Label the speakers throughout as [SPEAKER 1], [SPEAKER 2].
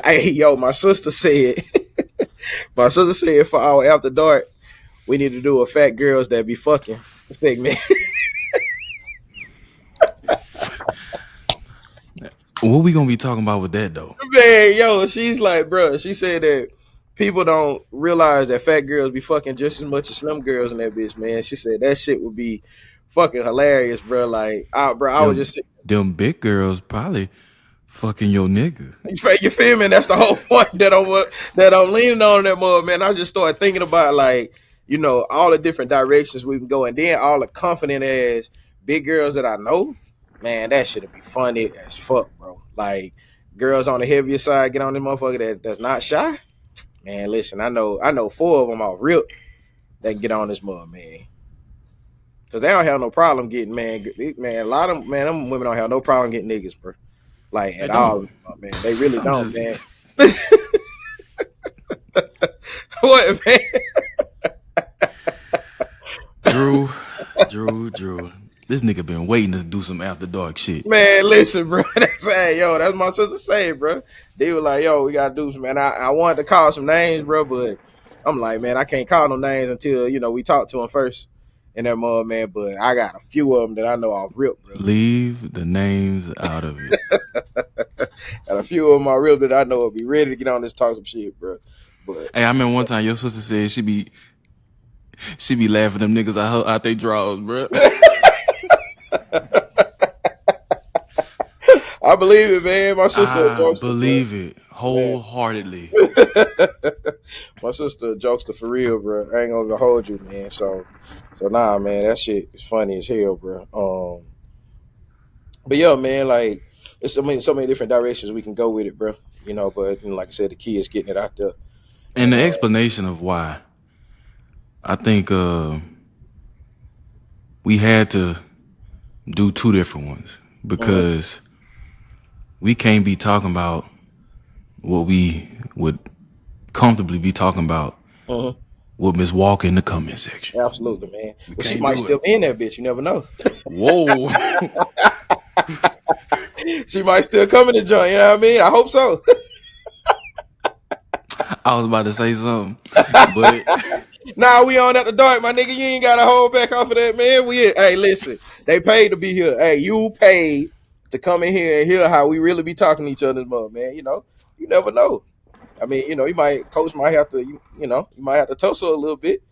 [SPEAKER 1] Hey, yo, my sister said for our after dark, we need to do a fat girls that be fucking segment.
[SPEAKER 2] What we gonna be talking about with that though?
[SPEAKER 1] Man, yo, she's like, bro, she said that people don't realize that fat girls be fucking just as much as slim girls in that bitch, man. She said that shit would be fucking hilarious, bro. Like, I was
[SPEAKER 2] Them
[SPEAKER 1] just
[SPEAKER 2] them big girls probably fucking your nigga.
[SPEAKER 1] you feel me? And that's the whole point that I'm leaning on that mother, man. I just started thinking about like, all the different directions we can go, and then all the confident ass big girls that I know, man, that shit'd be funny as fuck, bro. Like girls on the heavier side get on this motherfucker that's not shy. Man, listen, I know four of them off rip that can get on this mother, man. Cause they don't have no problem getting man. A lot of man, them women don't have no problem getting niggas, bro. Like
[SPEAKER 2] They
[SPEAKER 1] at all,
[SPEAKER 2] don't.
[SPEAKER 1] man. They really
[SPEAKER 2] I'm
[SPEAKER 1] don't, man.
[SPEAKER 2] just
[SPEAKER 1] What, man?
[SPEAKER 2] Drew, Drew. This nigga been waiting to do some after dark shit.
[SPEAKER 1] Man, listen, bro. That's my sister say, bro. They were like, yo, we gotta do some, man. I wanted to call some names, bro, but I'm like, man, I can't call no names until we talk to them first and that mother, man. But I got a few of them that I know off rip, bro.
[SPEAKER 2] Leave the names out of it.
[SPEAKER 1] Got a few of them off rip that I know will be ready to get on this talk some shit, bro. But
[SPEAKER 2] Hey, I remember one time your sister said she be laughing them niggas out they drawers, bro.
[SPEAKER 1] I believe it, man. My sister
[SPEAKER 2] I
[SPEAKER 1] jokes,
[SPEAKER 2] believe it wholeheartedly.
[SPEAKER 1] my sister jokes for real, bro. I ain't gonna hold you, man. So nah, man, that shit is funny as hell, bro. But yeah, man, like it's so many different directions we can go with it, bro. But like I said, the key is getting it out there.
[SPEAKER 2] And the explanation of why, I think we had to do two different ones because we can't be talking about what we would comfortably be talking about with Miss Walker in the comment section.
[SPEAKER 1] Absolutely, man. Well, she
[SPEAKER 2] can't
[SPEAKER 1] might
[SPEAKER 2] do
[SPEAKER 1] still
[SPEAKER 2] it.
[SPEAKER 1] be in that bitch. You never know.
[SPEAKER 2] Whoa.
[SPEAKER 1] She might still come in the joint. You know what I mean? I hope so.
[SPEAKER 2] I was about to say something, but
[SPEAKER 1] Nah, we on at the dark, my nigga. You ain't got to hold back off of that, man. Hey, listen, they paid to be here. Hey, you paid to come in here and hear how we really be talking to each other, man. You never know. I mean, coach might have to, you might have to tussle a little bit.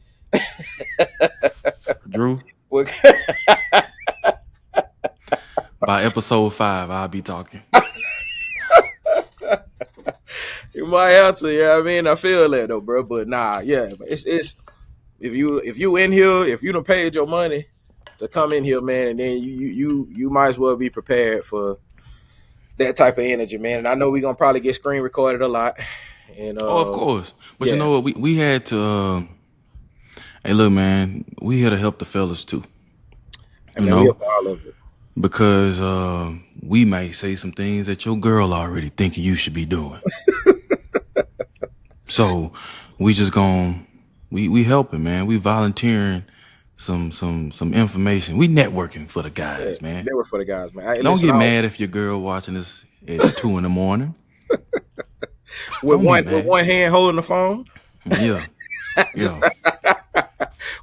[SPEAKER 2] Drew,
[SPEAKER 1] Well,
[SPEAKER 2] by episode 5, I'll be talking.
[SPEAKER 1] you might have to, yeah. I mean, I feel that though, bro. But nah, yeah. But it's if you in here, if you done paid your money to come in here, man, and then you might as well be prepared for that type of energy, man. And I know we're gonna probably get screen recorded a lot. And
[SPEAKER 2] Of course. But
[SPEAKER 1] yeah.
[SPEAKER 2] you know what? We had to. Hey, look, man. We here to help the fellas too.
[SPEAKER 1] I mean, we have all of it.
[SPEAKER 2] Because we might say some things that your girl already thinking you should be doing. So we just we helping, man. We volunteering some information. We networking for the guys, man.
[SPEAKER 1] They were for the guys, man. Hey,
[SPEAKER 2] Don't
[SPEAKER 1] listen,
[SPEAKER 2] get mad if your girl watching this at 2 in the morning.
[SPEAKER 1] with
[SPEAKER 2] Don't get mad.
[SPEAKER 1] one hand holding the phone.
[SPEAKER 2] Yeah.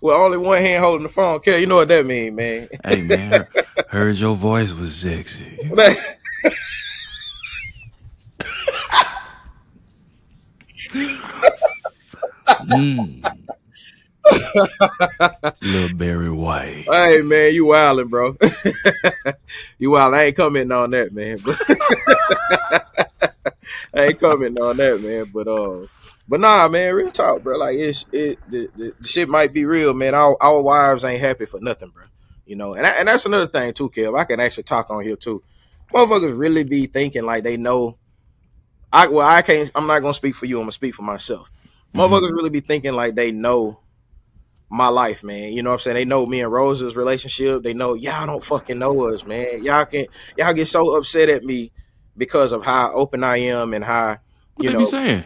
[SPEAKER 1] With only one hand holding the phone. Kel, you know what that mean, man.
[SPEAKER 2] Hey, man. Heard your voice was sexy. Little Barry White.
[SPEAKER 1] Hey, man, you wildin', bro. You wild. I ain't commenting on that, man. I ain't commenting on that, man. But nah, man, real talk, bro. Like the shit might be real, man. Our wives ain't happy for nothing, bro. And that's another thing too, Kev. I can actually talk on here too. Motherfuckers really be thinking like they know. I can't. I'm not gonna speak for you. I'm gonna speak for myself. Motherfuckers really be thinking like they know my life, man. You know what I'm saying? They know me and Rosa's relationship. They know y'all don't fucking know us, man. Y'all get so upset at me because of how open I am and how
[SPEAKER 2] What they be saying?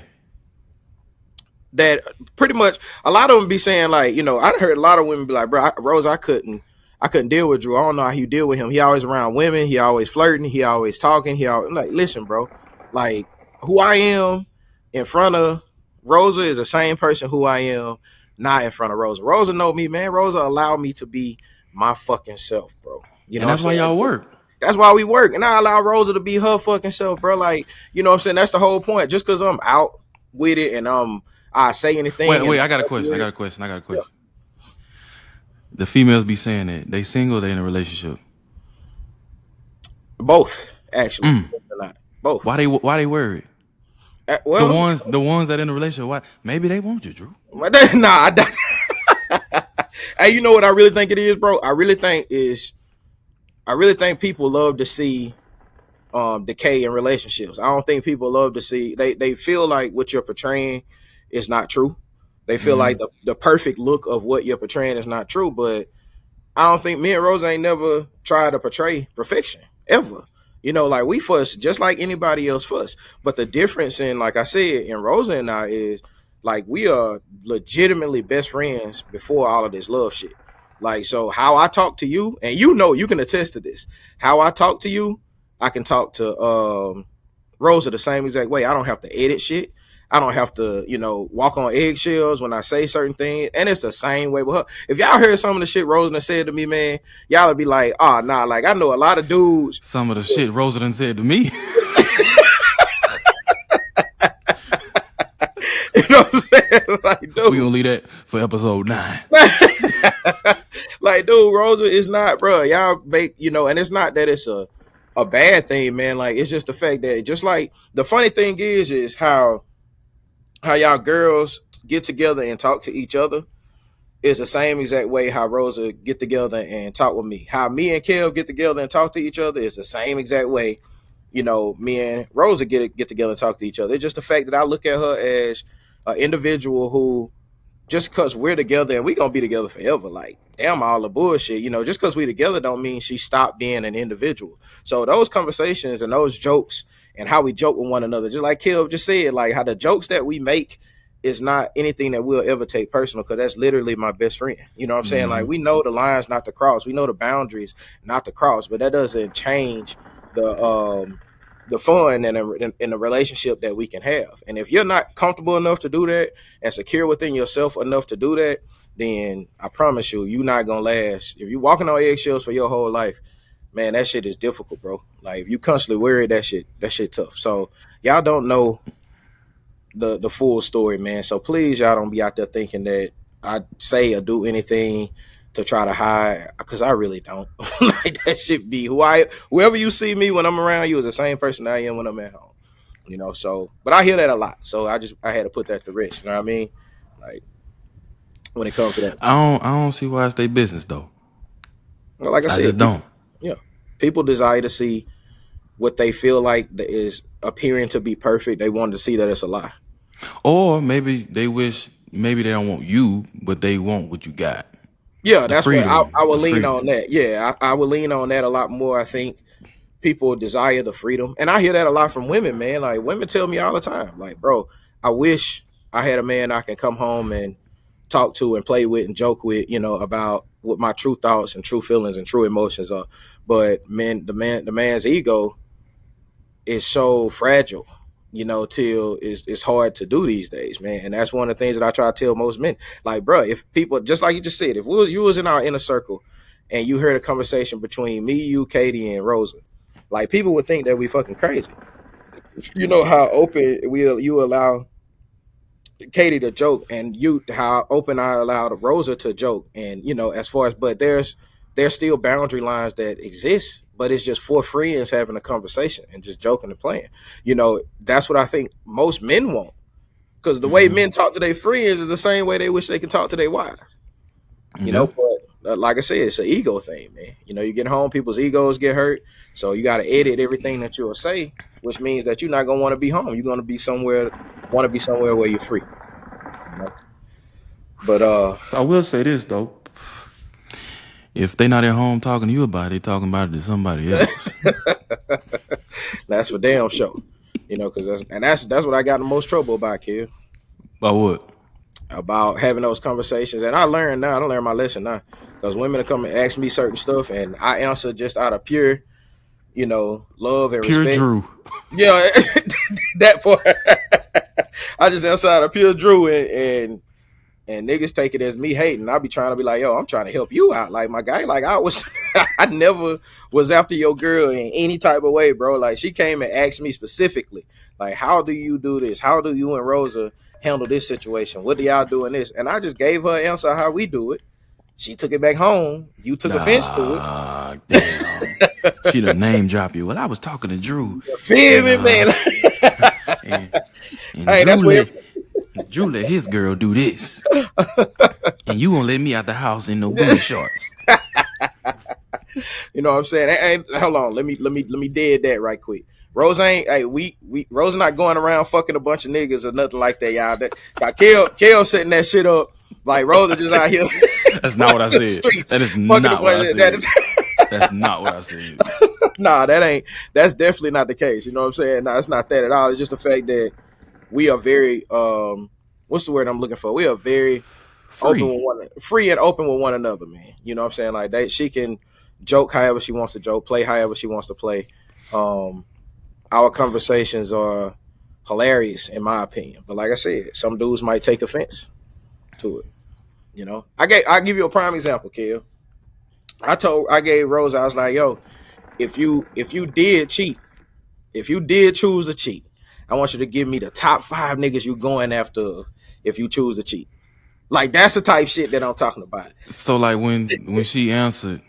[SPEAKER 1] That pretty much a lot of them be saying like, I heard a lot of women be like, bro, Rose, I couldn't deal with Drew. I don't know how you deal with him. He always around women. He always flirting. He always talking. I'm like, listen, bro, like who I am in front of Rosa is the same person who I am not in front of Rosa. Rosa know me, man. Rosa allowed me to be my fucking self, bro. You know
[SPEAKER 2] And
[SPEAKER 1] what I'm
[SPEAKER 2] that's why
[SPEAKER 1] saying?
[SPEAKER 2] y'all work.
[SPEAKER 1] That's why we work. And I allow Rosa to be her fucking self, bro. Like, you know what I'm saying? That's the whole point. Just because I'm out with it and I say anything and
[SPEAKER 2] Wait, I got a question.
[SPEAKER 1] weird.
[SPEAKER 2] I got a
[SPEAKER 1] Yeah.
[SPEAKER 2] question. The females be saying that they single, they in a relationship.
[SPEAKER 1] Both, actually.
[SPEAKER 2] Mm.
[SPEAKER 1] Both.
[SPEAKER 2] Why they worried?
[SPEAKER 1] Well,
[SPEAKER 2] The ones that in a relationship, why maybe they want you, Drew.
[SPEAKER 1] nah, hey, you know what I really think it is, bro? I really think people love to see decay in relationships. I don't think people love to see they feel like what you're portraying is not true. They feel
[SPEAKER 2] Mm-hmm.
[SPEAKER 1] like the perfect look of what you're portraying is not true, but I don't think me and Rose ain't never tried to portray perfection ever. You know, like we fuss just like anybody else fuss. But the difference in, like I said, in Rosa and I is like we are legitimately best friends before all of this love shit. Like, so how I talk to you, and you know you can attest to this. How I talk to you, I can talk to Rosa the same exact way. I don't have to edit shit. I don't have to, walk on eggshells when I say certain things. And it's the same way with her. If y'all heard some of the shit Rosa said to me, man, y'all would be like, oh, nah, like I know a lot of dudes.
[SPEAKER 2] Some of the shit Rosa done said to me.
[SPEAKER 1] You know what I'm saying? Like, dude.
[SPEAKER 2] We gonna leave that for episode 9.
[SPEAKER 1] Like, dude, Rosa is not, bro. Y'all make, and it's not that it's a bad thing, man. Like, it's just the fact that just like the funny thing is how y'all girls get together and talk to each other is the same exact way how Rosa get together and talk with me. How me and Kev get together and talk to each other is the same exact way, me and Rosa get together and talk to each other. It's just the fact that I look at her as an individual who, just because we're together and we gonna be together forever, like damn all the bullshit, just because we together don't mean she stopped being an individual. So those conversations and those jokes and how we joke with one another, just like Kev just said, like how the jokes that we make is not anything that we'll ever take personal, because that's literally my best friend. You know what I'm saying?
[SPEAKER 2] Mm-hmm.
[SPEAKER 1] Like we know the lines not to cross, we know the boundaries not to cross, but that doesn't change the fun in the relationship that we can have. And if you're not comfortable enough to do that and secure within yourself enough to do that, then I promise you, you're not gonna last. If you're walking on eggshells for your whole life, man, that shit is difficult, bro. Like if you constantly worry, that shit tough. So y'all don't know the full story, man. So please, y'all don't be out there thinking that I say or do anything to try to hide, because I really don't. Like that shit be whoever you see me when I'm around you is the same person I am when I'm at home. So but I hear that a lot. So I had to put that to rest. You know what I mean? Like when it comes to that.
[SPEAKER 2] I don't see why it's their business though.
[SPEAKER 1] Well, like I
[SPEAKER 2] I
[SPEAKER 1] said,
[SPEAKER 2] just
[SPEAKER 1] people,
[SPEAKER 2] don't.
[SPEAKER 1] yeah. People desire to see what they feel like is appearing to be perfect. They want to see that it's a lie.
[SPEAKER 2] Or maybe they wish, maybe they don't want you, but they want what you got.
[SPEAKER 1] Yeah,
[SPEAKER 2] The
[SPEAKER 1] that's what
[SPEAKER 2] freedom.
[SPEAKER 1] I would
[SPEAKER 2] The
[SPEAKER 1] lean
[SPEAKER 2] freedom.
[SPEAKER 1] on that. Yeah, I would lean on that a lot more. I think people desire the freedom. And I hear that a lot from women, man. Like women tell me all the time, like, bro, I wish I had a man I can come home and talk to and play with and joke with, about what my true thoughts and true feelings and true emotions are. But man, the man's ego is so fragile, till it's hard to do these days, man. And that's one of the things that I try to tell most men. Like, bro, if people, just like you just said, if you was in our inner circle and you heard a conversation between me, you, Katie, and Rosa, like people would think that we fucking crazy. You know how open you allow Katie to joke, and you how open I allowed Rosa to joke, and as far as, but there's still boundary lines that exist, but it's just four friends having a conversation and just joking and playing. That's what I think most men want, because the way
[SPEAKER 2] Mm-hmm.
[SPEAKER 1] men talk to their friends is the same way they wish they could talk to their wives.
[SPEAKER 2] Yeah.
[SPEAKER 1] But like I said, it's an ego thing, man. You get home, people's egos get hurt, so you got to edit everything that you'll say, which means that you're not gonna want to be home. You're gonna want to be somewhere where you're free. You know? But
[SPEAKER 2] I will say this though. If they not at home talking to you about it, they talking about it to somebody else.
[SPEAKER 1] that's for damn sure. Because that's what I got the most trouble about, kid.
[SPEAKER 2] About what?
[SPEAKER 1] About having those conversations, and I learned now. I learned my lesson now, because women will come and ask me certain stuff, and I answer just out of pure, love and
[SPEAKER 2] Pure
[SPEAKER 1] respect.
[SPEAKER 2] Drew.
[SPEAKER 1] Yeah, that part. I just outside of pure Drew and niggas take it as me hating. I be trying to be like, yo, I'm trying to help you out. Like my guy, like I was I never was after your girl in any type of way, bro. Like she came and asked me specifically, like, how do you do this? How do you and Rosa handle this situation? What do y'all do in this? And I just gave her an answer how we do it. She took it back home. You took offense to it.
[SPEAKER 2] Nah, damn. She done name drop you. Well, I was talking to Drew,
[SPEAKER 1] You feel
[SPEAKER 2] and
[SPEAKER 1] me, man?
[SPEAKER 2] and, and
[SPEAKER 1] Hey, that's where
[SPEAKER 2] Drew let his girl do this, and you won't let me out the house in no booty shorts.
[SPEAKER 1] you know what I'm saying. And hold on, let me dead that right quick. Rose ain't hey we Rose not going around fucking a bunch of niggas or nothing like that, y'all. That got Kel setting that shit up like Rose just out here.
[SPEAKER 2] That's not what I said.
[SPEAKER 1] Streets,
[SPEAKER 2] That is
[SPEAKER 1] fucking
[SPEAKER 2] not what I said.
[SPEAKER 1] that is
[SPEAKER 2] That's not what I said.
[SPEAKER 1] nah, that's definitely not the case. You know what I'm saying? Nah, it's not that at all. It's just the fact that we are very what's the word I'm looking for? We are very
[SPEAKER 2] Free.
[SPEAKER 1] free and open with one another, man. You know what I'm saying? Like she can joke however she wants to joke, play however she wants to play. Our conversations are hilarious in my opinion. But like I said, some dudes might take offense to it. You know, I'll give you a prime example, Kel. I gave Rose, I was like, yo, if you did cheat, if you did choose to cheat, I want you to give me the top 5 niggas you going after if you choose to cheat. Like that's the type shit that I'm talking about.
[SPEAKER 2] So like when she answered,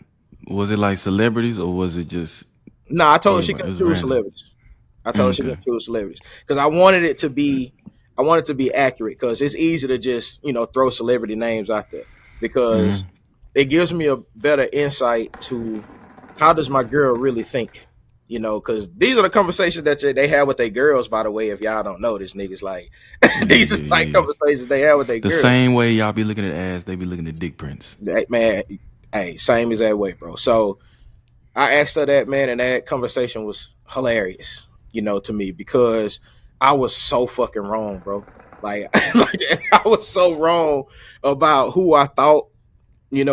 [SPEAKER 2] was it like celebrities or was it just
[SPEAKER 1] No, I told her she
[SPEAKER 2] everybody? It
[SPEAKER 1] couldn't
[SPEAKER 2] was
[SPEAKER 1] choose
[SPEAKER 2] random.
[SPEAKER 1] celebrities. I told her she
[SPEAKER 2] Okay.
[SPEAKER 1] couldn't choose celebrities because I wanted to be accurate because it's easy to just throw celebrity names out there because
[SPEAKER 2] Mm-hmm.
[SPEAKER 1] it gives me a better insight to how does my girl really think. Because these are the conversations that they have with their girls. By the way, if y'all don't know this, niggas like
[SPEAKER 2] Yeah,
[SPEAKER 1] these are
[SPEAKER 2] yeah,
[SPEAKER 1] the type
[SPEAKER 2] yeah.
[SPEAKER 1] conversations they have with their
[SPEAKER 2] The
[SPEAKER 1] girls.
[SPEAKER 2] same way y'all be looking at ass, they be looking at dick prints.
[SPEAKER 1] Man, hey, same as that way, bro. So I asked her that, man, and that conversation was hilarious, to me because I was so fucking wrong, bro. Like, like I was so wrong about who I thought,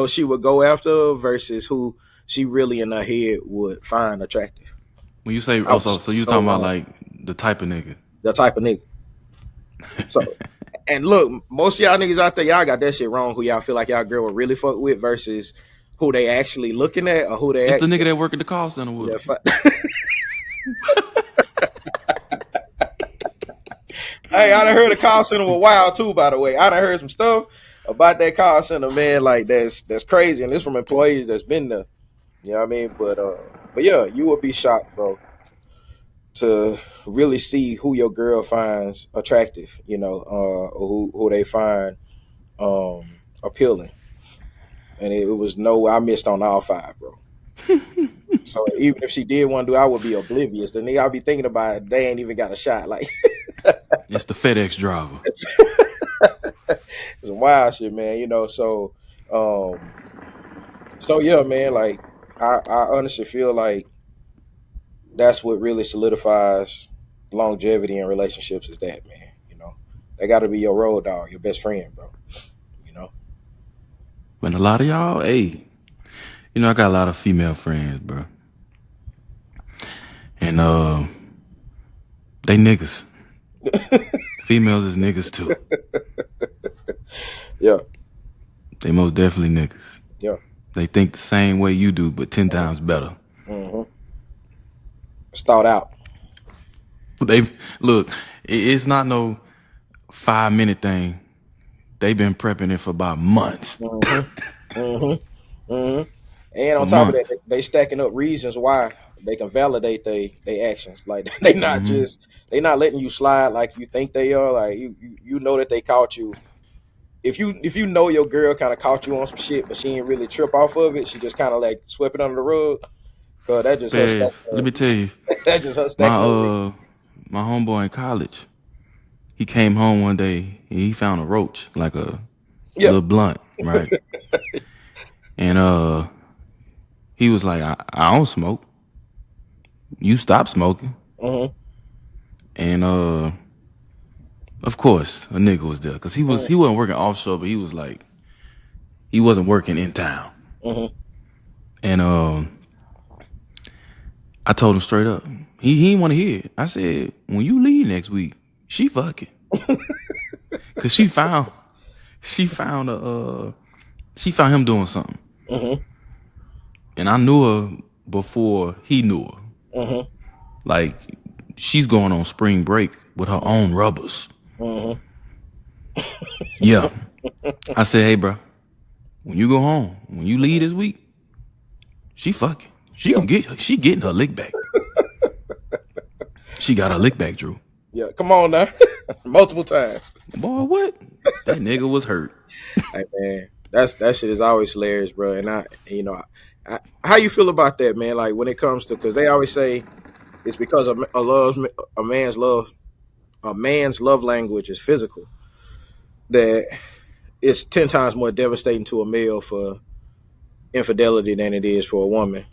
[SPEAKER 1] she would go after versus who she really in her head would find attractive.
[SPEAKER 2] When you say
[SPEAKER 1] I
[SPEAKER 2] also,
[SPEAKER 1] was
[SPEAKER 2] so you
[SPEAKER 1] so
[SPEAKER 2] talking about
[SPEAKER 1] wrong.
[SPEAKER 2] like the type of nigga.
[SPEAKER 1] The type of nigga. So, and look, most of y'all niggas out there, y'all got that shit wrong. Who y'all feel like y'all girl would really fuck with versus who they actually looking at or who they
[SPEAKER 2] It's the
[SPEAKER 1] actually.
[SPEAKER 2] nigga that work at the call center with
[SPEAKER 1] Yeah,
[SPEAKER 2] her.
[SPEAKER 1] Hey, I done heard the call center was wild too. By the way, I done heard some stuff about that call center, man. Like that's crazy, and this from employees that's been there. You know what I mean? But yeah, you would be shocked, bro, to really see who your girl finds attractive. Or who they find appealing. And it was no, I missed on all 5, bro. So even if she did want to do, I would be oblivious. The nigga I'll be thinking about it, they ain't even got a shot. Like
[SPEAKER 2] It's the FedEx driver.
[SPEAKER 1] some wild shit, man. Um, so yeah, man. Like I honestly feel like that's what really solidifies longevity in relationships is that, man. They got to be your road dog, your best friend, bro. You know,
[SPEAKER 2] But a lot of y'all, hey, I got a lot of female friends, bro. And they niggas. Females is niggas too.
[SPEAKER 1] yeah,
[SPEAKER 2] They most definitely niggas.
[SPEAKER 1] yeah.
[SPEAKER 2] They think the same way you do, but 10 times better.
[SPEAKER 1] Mm-hmm. It's thought out.
[SPEAKER 2] They look, it's not no 5-minute thing. They've been prepping it for about months.
[SPEAKER 1] Mm-hmm. Mm-hmm. Mm-hmm. And
[SPEAKER 2] For
[SPEAKER 1] on top of that,
[SPEAKER 2] months.
[SPEAKER 1] they stacking up reasons why they can validate they actions. Like they not letting you slide like you think they are. Like you know that they caught you. If you know your girl kind of caught you on some shit, but she ain't really trip off of it, she just kind of like swept it under the rug. Cause that just her stacking
[SPEAKER 2] Bev, let
[SPEAKER 1] up.
[SPEAKER 2] me tell you,
[SPEAKER 1] That just her
[SPEAKER 2] my
[SPEAKER 1] stacking up reasons.
[SPEAKER 2] my homeboy in college, he came home one day and he found a roach, like a
[SPEAKER 1] Yeah.
[SPEAKER 2] little blunt, right? And he was like, I don't smoke. You stop smoking.
[SPEAKER 1] Mm-hmm.
[SPEAKER 2] And of course, a nigga was there because he wasn't working offshore, but he was like he wasn't working in town.
[SPEAKER 1] Mm-hmm.
[SPEAKER 2] And I told him straight up. He didn't want to hear it. I said, when you leave next week, she fucking. Cause she found him doing something.
[SPEAKER 1] Mm-hmm.
[SPEAKER 2] And I knew her before he knew her.
[SPEAKER 1] Mm-hmm.
[SPEAKER 2] Like, she's going on spring break with her own rubbers.
[SPEAKER 1] Mm-hmm.
[SPEAKER 2] Yeah. I said, hey, bro, when you go home, when you leave this week, she fucking.
[SPEAKER 1] Yeah.
[SPEAKER 2] She getting her lick back. She got her lick back, Drew.
[SPEAKER 1] Yeah. Come on now. Multiple times.
[SPEAKER 2] Boy, what? That nigga was hurt.
[SPEAKER 1] Hey man, that shit is always hilarious, bro. And how you feel about that, man? Like when it comes to, because they always say it's because a man's love language is physical. That it's 10 times more devastating to a male for infidelity than it is for a woman.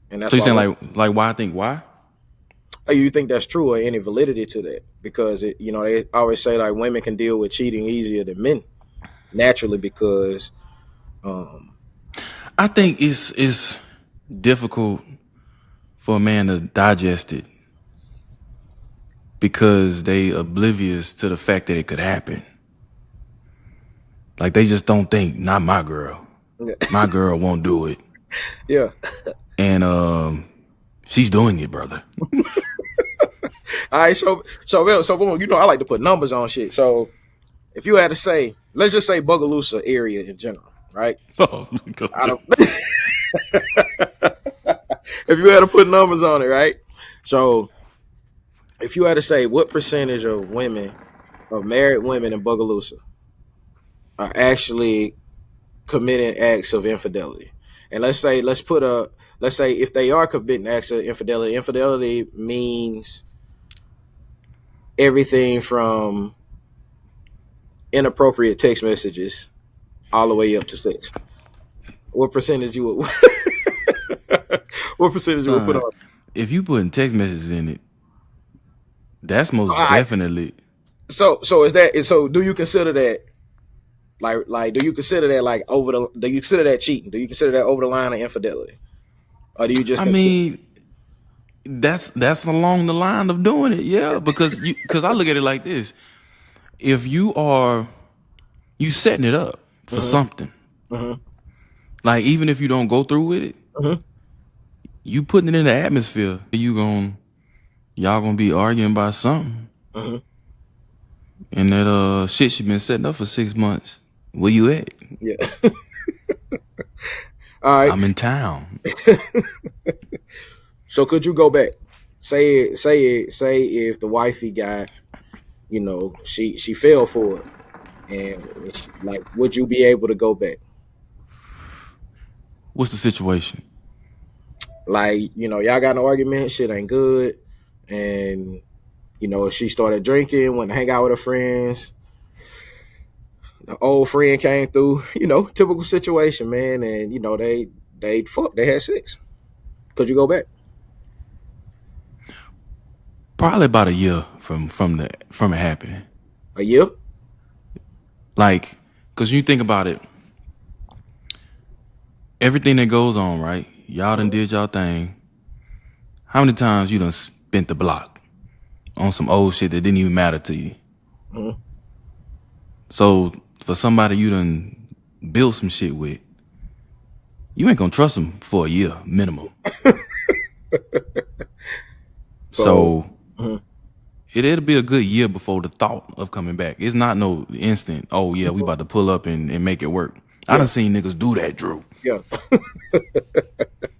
[SPEAKER 1] And that's
[SPEAKER 2] So you
[SPEAKER 1] why.
[SPEAKER 2] saying like why I think why?
[SPEAKER 1] You think that's true or any validity to that? Because they always say like women can deal with cheating easier than men naturally because
[SPEAKER 2] I think it's difficult for a man to digest it because they oblivious to the fact that it could happen. Like they just don't think, not my girl. My girl won't do it.
[SPEAKER 1] yeah.
[SPEAKER 2] And she's doing it, brother.
[SPEAKER 1] All right, so boom, I like to put numbers on shit. So if you had to say, let's just say Bogalusa area in general, right?
[SPEAKER 2] Oh,
[SPEAKER 1] If you had to put numbers on it, right? So if you had to say what percentage of married women in Bogalusa are actually committing acts of infidelity. And let's say if they are committing acts of infidelity means everything from inappropriate text messages all the way up to sex. What percentage you would what percentage you would put on?
[SPEAKER 2] if you putting text messages in it, that's most
[SPEAKER 1] All right.
[SPEAKER 2] definitely.
[SPEAKER 1] So do you consider that like do you consider that like do you consider that cheating? Do you consider that over the line of infidelity? Or do you just
[SPEAKER 2] I mean, that's along the line of doing it, yeah. Because I look at it like this: if you setting it up for something, like even if you don't go through with it, you putting it in the atmosphere. Y'all gonna be arguing about something, and that shit she been setting up for 6 months. Where you at?
[SPEAKER 1] Yeah. All right.
[SPEAKER 2] I'm in town.
[SPEAKER 1] So could you go back? Say if the wifey got, she fell for it, and like, would you be able to go back?
[SPEAKER 2] What's the situation?
[SPEAKER 1] Like, y'all got an argument, shit ain't good, and she started drinking, went to hang out with her friends. The old friend came through, typical situation, man, and they fucked, they had sex. Could you go back?
[SPEAKER 2] Probably about a year from it happening.
[SPEAKER 1] A year?
[SPEAKER 2] Like, cause you think about it, everything that goes on, right? Y'all done did y'all thing. How many times you done spent the block on some old shit that didn't even matter to you?
[SPEAKER 1] Mm-hmm.
[SPEAKER 2] So for somebody you done built some shit with, you ain't gonna trust them for a year minimum. So it'll be a good year before the thought of coming back. It's not no instant. Oh yeah, we about to pull up and make it work. I done seen niggas do that, Drew.
[SPEAKER 1] Yeah.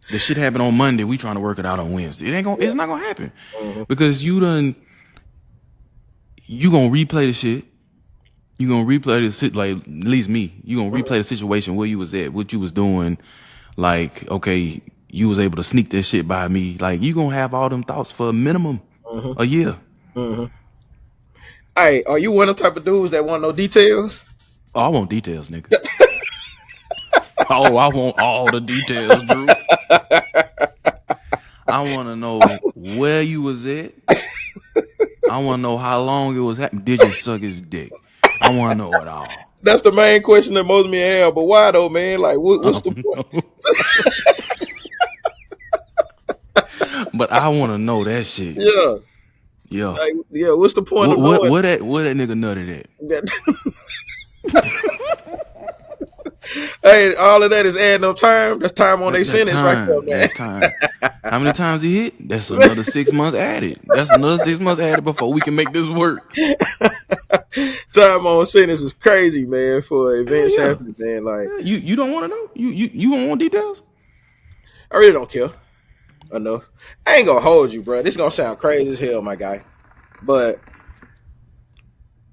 [SPEAKER 2] The shit happened on Monday. We trying to work it out on Wednesday. It's not gonna happen because you gonna replay the shit. You gonna replay the shit, like at least me. You gonna replay the situation where you was at, what you was doing. Like, okay, you was able to sneak this shit by me. Like, you gonna have all them thoughts for a minimum a year.
[SPEAKER 1] Hey, are you one of the type of dudes that want no details?
[SPEAKER 2] Oh, I want details, nigga. Oh, I want all the details, Drew. I want to know where you was at. I want to know how long it was happening. Did you suck his dick? I want to know it all.
[SPEAKER 1] That's the main question that most men have. But why though, man? Like, what's the point?
[SPEAKER 2] But I want to know that shit.
[SPEAKER 1] Yeah.
[SPEAKER 2] Yeah.
[SPEAKER 1] Like, yeah, what's the point
[SPEAKER 2] What
[SPEAKER 1] of
[SPEAKER 2] what
[SPEAKER 1] knowing
[SPEAKER 2] what that what that nigga nutted at?
[SPEAKER 1] that? Hey, all of that is adding up time. That's time on their
[SPEAKER 2] That
[SPEAKER 1] sentence right there,
[SPEAKER 2] time.
[SPEAKER 1] man.
[SPEAKER 2] That time. How many times he hit? That's another 6 months added. That's another 6 months added before we can make this work.
[SPEAKER 1] Time on sentence is crazy, man, for
[SPEAKER 2] Hell
[SPEAKER 1] events
[SPEAKER 2] yeah.
[SPEAKER 1] happening, man. Like,
[SPEAKER 2] Yeah, you don't want to know? You don't want details?
[SPEAKER 1] I really don't care enough. I ain't gonna hold you, bro. This gonna sound crazy as hell, my guy. But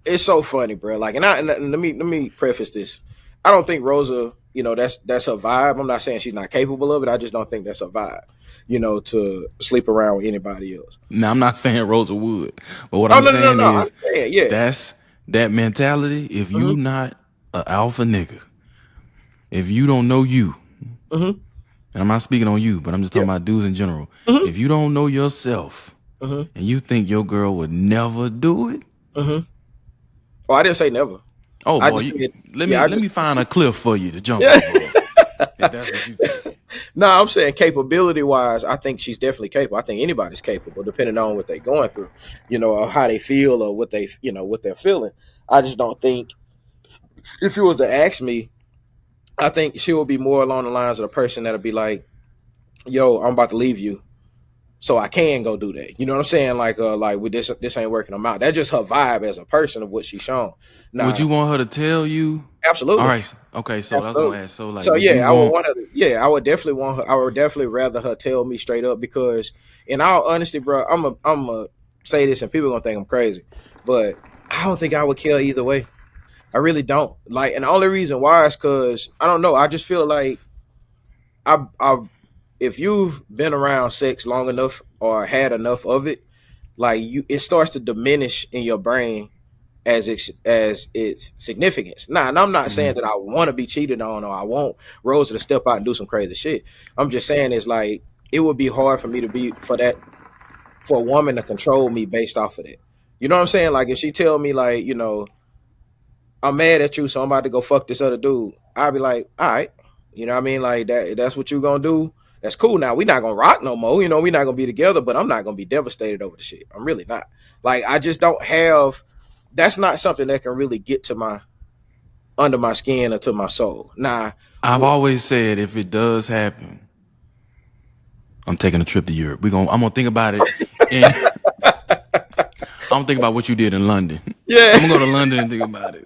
[SPEAKER 1] it's so funny, bro. Like, and let me preface this. I don't think Rosa, that's her vibe. I'm not saying she's not capable of it. I just don't think that's her vibe. To sleep around with anybody else.
[SPEAKER 2] Now I'm not saying Rosa would, but what
[SPEAKER 1] Oh
[SPEAKER 2] I'm
[SPEAKER 1] no, no, no,
[SPEAKER 2] saying
[SPEAKER 1] no. I'm
[SPEAKER 2] is
[SPEAKER 1] saying, yeah.
[SPEAKER 2] that's that mentality. If you
[SPEAKER 1] Mm-hmm.
[SPEAKER 2] not a alpha nigga, if you don't know you,
[SPEAKER 1] Mm-hmm.
[SPEAKER 2] and I'm not speaking on you, but I'm just
[SPEAKER 1] Yeah.
[SPEAKER 2] talking about dudes in general.
[SPEAKER 1] Mm-hmm.
[SPEAKER 2] If you don't know yourself
[SPEAKER 1] Mm-hmm.
[SPEAKER 2] and you think your girl would never do it,
[SPEAKER 1] Mm-hmm. Oh, I didn't say never.
[SPEAKER 2] oh
[SPEAKER 1] I
[SPEAKER 2] boy,
[SPEAKER 1] just said,
[SPEAKER 2] let
[SPEAKER 1] yeah.
[SPEAKER 2] me
[SPEAKER 1] I
[SPEAKER 2] let
[SPEAKER 1] just
[SPEAKER 2] me find a cliff for you to jump
[SPEAKER 1] yeah.
[SPEAKER 2] off of. If that's what you think.
[SPEAKER 1] No, I'm saying capability wise, I think she's definitely capable. I think anybody's capable, depending on what they're going through, or how they feel or what they're feeling. I just don't think if you was to ask me, I think she will be more along the lines of the person that'll be like, "Yo, I'm about to leave you, so I can go do that." You know what I'm saying? Like with this ain't working. I'm out. That's just her vibe as a person of what she's shown.
[SPEAKER 2] Would
[SPEAKER 1] Nah,
[SPEAKER 2] you want her to tell you? All
[SPEAKER 1] absolutely.
[SPEAKER 2] right, okay. So that's what I'm
[SPEAKER 1] Absolutely.
[SPEAKER 2] gonna ask. So like,
[SPEAKER 1] So
[SPEAKER 2] would you
[SPEAKER 1] yeah, I would
[SPEAKER 2] want?
[SPEAKER 1] want her. I would definitely want her. I would definitely rather her tell me straight up because, in all honesty, bro, I'm a say this and people gonna think I'm crazy, but I don't think I would care either way. I really don't. Like, and the only reason why is because I don't know. I just feel like I if you've been around sex long enough or had enough of it, like it starts to diminish in your brain as its significance. Now, and I'm not saying
[SPEAKER 2] Mhm.
[SPEAKER 1] that I want to be cheated on or I want Rosa to step out and do some crazy shit. I'm just saying it's like it would be hard for me to be for a woman to control me based off of that. You know what I'm saying? Like if she tell me like, I'm mad at you, so I'm about to go fuck this other dude. I'd be like, all right. You know what I mean? Like that's what you gonna do. That's cool. Now we not gonna rock no more. We not gonna be together, but I'm not gonna be devastated over the shit. I'm really not. Like I just don't have that's not something that can really get to my under my skin or to my soul. Nah,
[SPEAKER 2] I've always said if it does happen, I'm taking a trip to Europe. I'm gonna think about it, and I'm gonna think about what you did in London.
[SPEAKER 1] yeah,
[SPEAKER 2] I'm gonna go to London and think about it.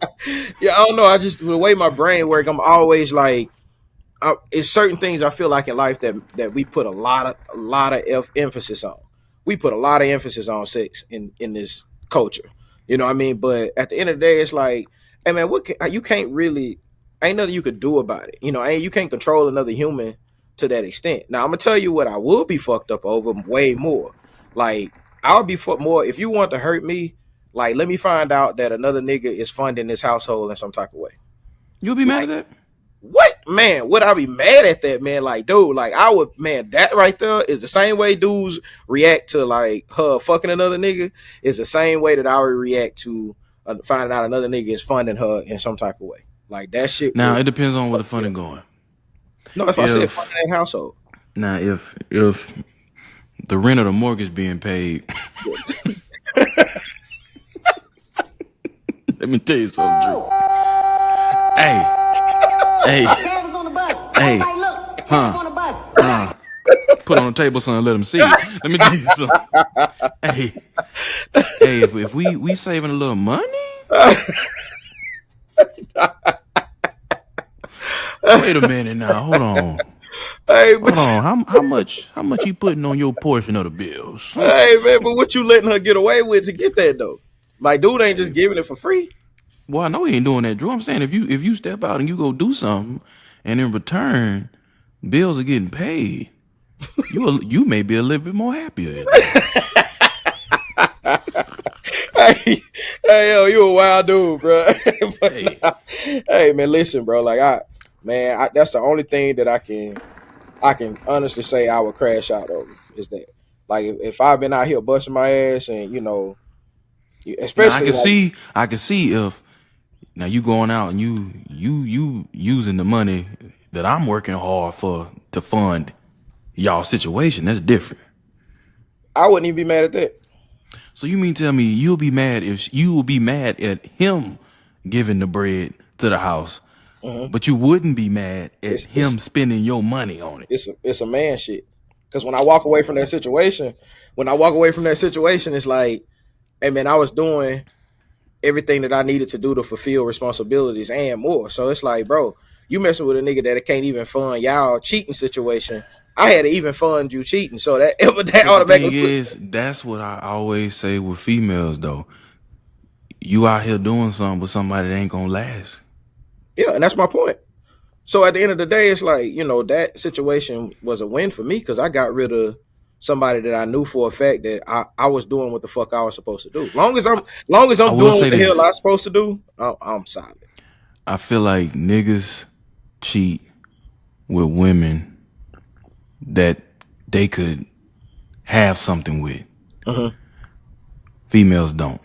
[SPEAKER 1] yeah. I don't know. I just the way my brain work, I'm always like it's certain things I feel like in life that we put a lot of emphasis on. We put a lot of emphasis on sex in this culture. You know what I mean? But at the end of the day, it's like, hey man, you can't really ain't nothing you could do about it. Ain't you can't control another human to that extent. Now I'm gonna tell you what I will be fucked up over way more. Like I'll be fucked more if you want to hurt me. Like let me find out that another nigga is funding this household in some type of way.
[SPEAKER 2] You'll be mad
[SPEAKER 1] Like
[SPEAKER 2] at that?
[SPEAKER 1] what man? Would I be mad at that man? Like, dude, like I would, man. That right there is the same way dudes react to like her fucking another nigga. Is the same way that I would react to finding out another nigga is funding her in some type of way. Like that shit
[SPEAKER 2] Now
[SPEAKER 1] would.
[SPEAKER 2] it depends on where the fun is going.
[SPEAKER 1] No, that's why I said funding
[SPEAKER 2] If
[SPEAKER 1] their household.
[SPEAKER 2] if the rent or the mortgage being paid, let me tell you something, Drew. Hey, hey,
[SPEAKER 3] Chad was on the bus.
[SPEAKER 2] hey,
[SPEAKER 3] Everybody look. Chad
[SPEAKER 2] huh,
[SPEAKER 3] on the bus.
[SPEAKER 2] huh. Put on the table, son. Let them see it. Let me tell you something. Hey, hey. If we saving a little money, wait a minute now.
[SPEAKER 1] Hey, but
[SPEAKER 2] Hold on. How much you putting on your portion of the bills?
[SPEAKER 1] hey man, but what you letting her get away with to get that though? Like, dude ain't just
[SPEAKER 2] Hey,
[SPEAKER 1] giving it for free.
[SPEAKER 2] well, I know he ain't doing that, Drew. I'm saying if you step out and you go do something, and in return, bills are getting paid, you may be a little bit more happier at that.
[SPEAKER 1] Hey, hey, yo, you a wild dude, bro.
[SPEAKER 2] Hey,
[SPEAKER 1] Hey, man, listen, bro. Like that's the only thing that I can honestly say I would crash out over is that. Like if I've been out here busting my ass and
[SPEAKER 2] now I
[SPEAKER 1] especially
[SPEAKER 2] can
[SPEAKER 1] like
[SPEAKER 2] see if now you going out and you using the money that I'm working hard for to fund y'all situation. That's different.
[SPEAKER 1] I wouldn't even be mad at that.
[SPEAKER 2] So you mean tell me you'll be mad if you will be mad at him giving the bread to the house,
[SPEAKER 1] Hmm.
[SPEAKER 2] but you wouldn't be mad at
[SPEAKER 1] It's it's
[SPEAKER 2] him spending your money on it?
[SPEAKER 1] it's a man shit. Because when I walk away from that situation, it's like, hey man, I was doing everything that I needed to do to fulfill responsibilities and more. So it's like, bro, you messing with a nigga that can't even fund y'all cheating situation. I had to even fund you cheating, so that that
[SPEAKER 2] But the thing
[SPEAKER 1] automatically put,
[SPEAKER 2] is, that's what I always say with females though. You out here doing something with somebody that ain't gonna last.
[SPEAKER 1] yeah, and that's my point. So at the end of the day, it's like, that situation was a win for me because I got rid of somebody that I knew for a fact that I was doing what the fuck I was supposed to do. Long as
[SPEAKER 2] I
[SPEAKER 1] I'm
[SPEAKER 2] will
[SPEAKER 1] doing what
[SPEAKER 2] say
[SPEAKER 1] the hell
[SPEAKER 2] this.
[SPEAKER 1] I'm supposed to do, I'm solid.
[SPEAKER 2] I feel like niggas cheat with women that they could have something with.
[SPEAKER 1] Hmm.
[SPEAKER 2] Females don't.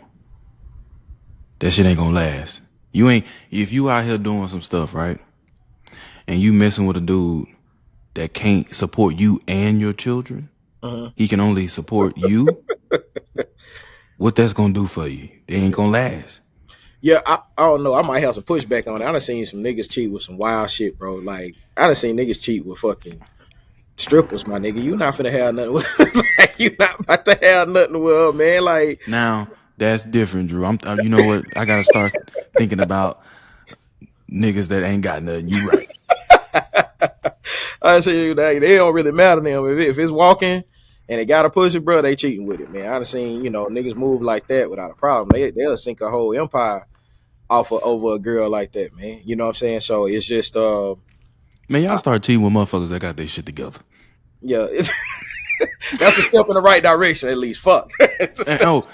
[SPEAKER 2] That shit ain't gonna last. You ain't if you out here doing some stuff, right? And you messing with a dude that can't support you and your children.
[SPEAKER 1] Hmm.
[SPEAKER 2] He can only support you. What that's gonna do for you? They ain't gonna last.
[SPEAKER 1] Yeah, I don't know. I might have some pushback on it. I done seen some niggas cheat with some wild shit, bro. Like I done seen niggas cheat with fucking strippers, my nigga. You not finna have nothing with like you not about to have nothing with her, man. Like
[SPEAKER 2] Now that's different, Drew. You know what? I gotta start thinking about niggas that ain't got nothing. You right.
[SPEAKER 1] I say they don't really matter to them. If it's walking and they gotta push it, bro, they cheating with it, man. I done seen, niggas move like that without a problem. They'll sink a whole empire off of over a girl like that, man. You know what I'm saying? So it's just
[SPEAKER 2] Man, y'all start cheating with motherfuckers that got their shit together.
[SPEAKER 1] yeah, that's a step in the right direction at least. Fuck.
[SPEAKER 2] And,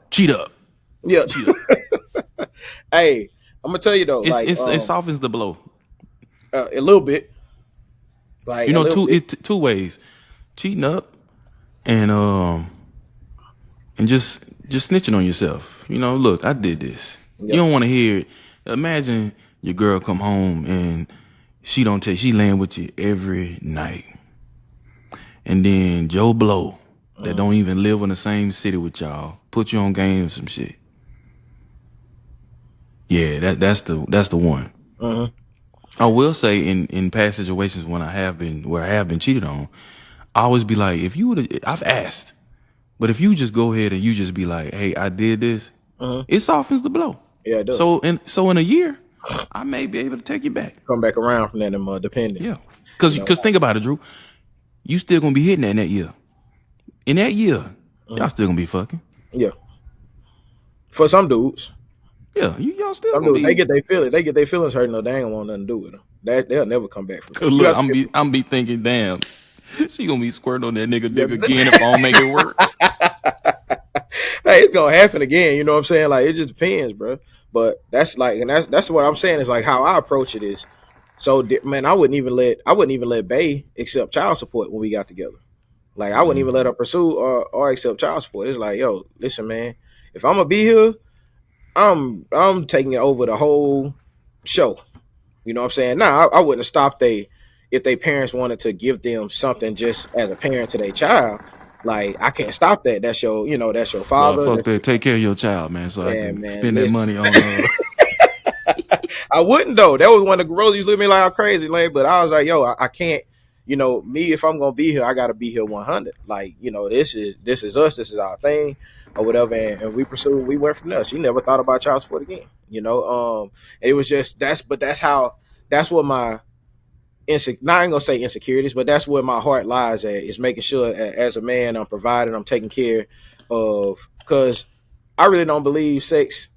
[SPEAKER 2] cheat up.
[SPEAKER 1] Yeah.
[SPEAKER 2] Cheat up.
[SPEAKER 1] Hey, I'm gonna tell you though,
[SPEAKER 2] It's
[SPEAKER 1] like
[SPEAKER 2] it's it softens the blow.
[SPEAKER 1] a little bit. Like
[SPEAKER 2] You
[SPEAKER 1] a
[SPEAKER 2] know,
[SPEAKER 1] little bit.
[SPEAKER 2] two ways. Cheating up and just snitching on yourself. You know, look, I did this. You
[SPEAKER 1] Yeah.
[SPEAKER 2] don't want to hear it. Imagine your girl come home and she laying with you every night. And then Joe Blow, that
[SPEAKER 1] Mhm.
[SPEAKER 2] don't even live in the same city with y'all, put you on game and some shit. Yeah, that's the one.
[SPEAKER 1] Mhm.
[SPEAKER 2] I will say in past situations when I have been cheated on, I always be like, if you would, I've asked, but if you just go ahead and you just be like, hey, I did this,
[SPEAKER 1] Mhm.
[SPEAKER 2] it softens the blow.
[SPEAKER 1] Yeah, it does.
[SPEAKER 2] So in a year, I may be able to take you back.
[SPEAKER 1] Come back around from that, depending.
[SPEAKER 2] Yeah,
[SPEAKER 1] You
[SPEAKER 2] because
[SPEAKER 1] know.
[SPEAKER 2] think about it, Drew. You still gonna be hitting that in that year. In that year, y'all
[SPEAKER 1] Mhm.
[SPEAKER 2] still gonna be fucking.
[SPEAKER 1] Yeah. For some dudes,
[SPEAKER 2] Yeah, y'all still
[SPEAKER 1] some
[SPEAKER 2] gonna
[SPEAKER 1] dudes they
[SPEAKER 2] be.
[SPEAKER 1] get their feelings. They get their feelings hurt, no, they ain't want nothing to do with them. They'll never come back from that. You
[SPEAKER 2] Look,
[SPEAKER 1] have to
[SPEAKER 2] I'm be thinking, damn, she gonna be squirting on that nigga
[SPEAKER 1] yeah.
[SPEAKER 2] dick again if I don't make it work.
[SPEAKER 1] Hey, it's gonna happen again. You know what I'm saying? Like it just depends, bro. But that's like, and that's what I'm saying is like how I approach it is. So man, I wouldn't even let Bay accept child support when we got together. Like I wouldn't even let her pursue or accept child support. It's like, yo, listen, man, if I'm gonna be here, I'm taking it over the whole show. You know what I'm saying? Nah, I wouldn't have stopped they if they parents wanted to give them something just as a parent to their child. Like I can't stop that. That's your
[SPEAKER 2] Well,
[SPEAKER 1] father.
[SPEAKER 2] fuck
[SPEAKER 1] That's
[SPEAKER 2] that. Take care of your child, man, so I
[SPEAKER 1] yeah,
[SPEAKER 2] can
[SPEAKER 1] man.
[SPEAKER 2] spend that
[SPEAKER 1] Listen,
[SPEAKER 2] money on.
[SPEAKER 1] I wouldn't though. That was when the girls used to look at me like I'm crazy, like. But I was like, yo, I can't. Me if I'm gonna be here, I gotta be here 100. Like, this is us. This is our thing, or whatever. And we pursued. We went from there. She never thought about child support again. And it was just that's how that's what my not gonna say insecurities, but that's where my heart lies at is making sure as a man I'm providing, I'm taking care of because I really don't believe sex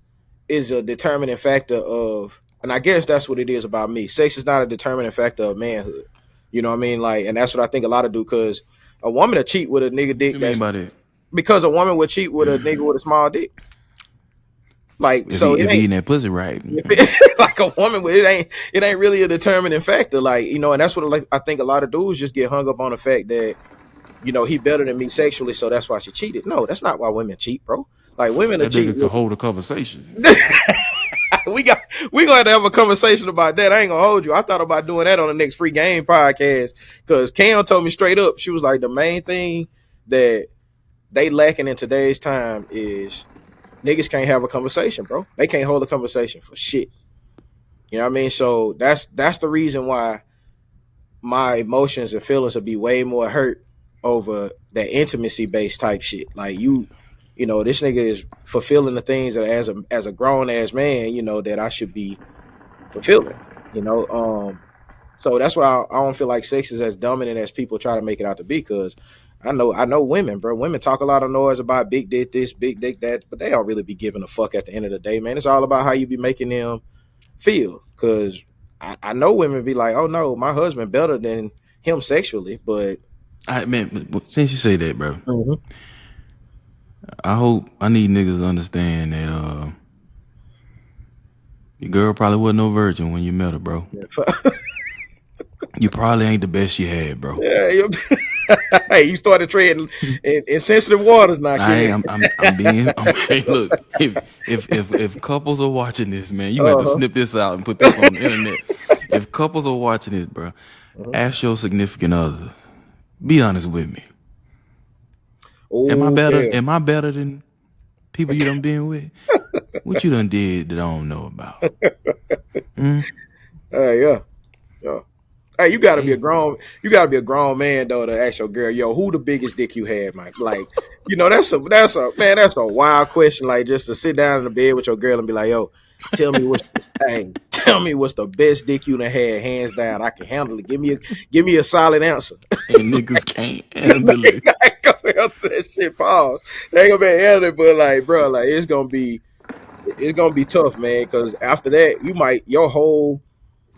[SPEAKER 1] is a determining factor of, and I guess that's what it is about me. Sex is not a determining factor of manhood. You know what I mean? Like, and that's what I think a lot of do because a woman to cheat with a nigga
[SPEAKER 2] What
[SPEAKER 1] dick
[SPEAKER 2] you mean
[SPEAKER 1] that's
[SPEAKER 2] by that?
[SPEAKER 1] because a woman would cheat with a nigga with a small dick. Like,
[SPEAKER 2] If
[SPEAKER 1] so
[SPEAKER 2] he
[SPEAKER 1] it
[SPEAKER 2] if he
[SPEAKER 1] ain't
[SPEAKER 2] eating that pussy right,
[SPEAKER 1] like a woman with it ain't really a determining factor. Like, and that's what like I think a lot of dudes just get hung up on the fact that he better than me sexually, so that's why she cheated. No, that's not why women cheat, bro. Like women are
[SPEAKER 2] that
[SPEAKER 1] cheat
[SPEAKER 2] nigga could
[SPEAKER 1] with
[SPEAKER 2] hold a conversation.
[SPEAKER 1] we got we gonna have to have a conversation about that. I ain't gonna hold you. I thought about doing that on the next free game podcast because Cam told me straight up. She was like the main thing that they lacking in today's time is niggas can't have a conversation, bro. They can't hold a conversation for shit. You know what I mean? So that's the reason why my emotions and feelings will be way more hurt over that intimacy based type shit. Like you know, this nigga is fulfilling the things that as a grown ass man, you know, that I should be fulfilling. You know, so that's why I don't feel like sex is as dominant as people try to make it out to be. Because I know women, bro. Women talk a lot of noise about big dick this, big dick that, but they don't really be giving a fuck at the end of the day, man. It's all about how you be making them feel. Because I know women be like, oh no, my husband better than him sexually, but
[SPEAKER 2] I man, since you say that, bro,
[SPEAKER 1] Mhm.
[SPEAKER 2] I need niggas to understand that your girl probably wasn't no virgin when you met her, bro. You probably ain't the best you had, bro.
[SPEAKER 1] Yeah, hey, you started trading in sensitive waters now,
[SPEAKER 2] I
[SPEAKER 1] kid.
[SPEAKER 2] am I'm being hey, look, if couples are watching this, man, you gonna have to
[SPEAKER 1] Uh-huh.
[SPEAKER 2] snip this out and put this on the internet. If couples are watching this, bro,
[SPEAKER 1] Uh-huh.
[SPEAKER 2] ask your significant other. Be honest with me. Am I
[SPEAKER 1] Oh,
[SPEAKER 2] better?
[SPEAKER 1] yeah.
[SPEAKER 2] Am I better than people you done been with? What you done did that I don't know about? Hmm?
[SPEAKER 1] Yeah. Yeah. Hey,
[SPEAKER 2] Hey,
[SPEAKER 1] you gotta be a grown man though to ask your girl, yo, who the biggest dick you had, Mike? Like, that's a wild question. Like just to sit down in the bed with your girl and be like, yo, tell me what's the best dick you done had, hands down. I can handle it. Give me a solid answer.
[SPEAKER 2] and niggas can't
[SPEAKER 1] They
[SPEAKER 2] handle it.
[SPEAKER 1] not gonna answer that shit. Pause. They ain't gonna be able to, but like, bro, like it's gonna be tough, man. Because after that, you might your whole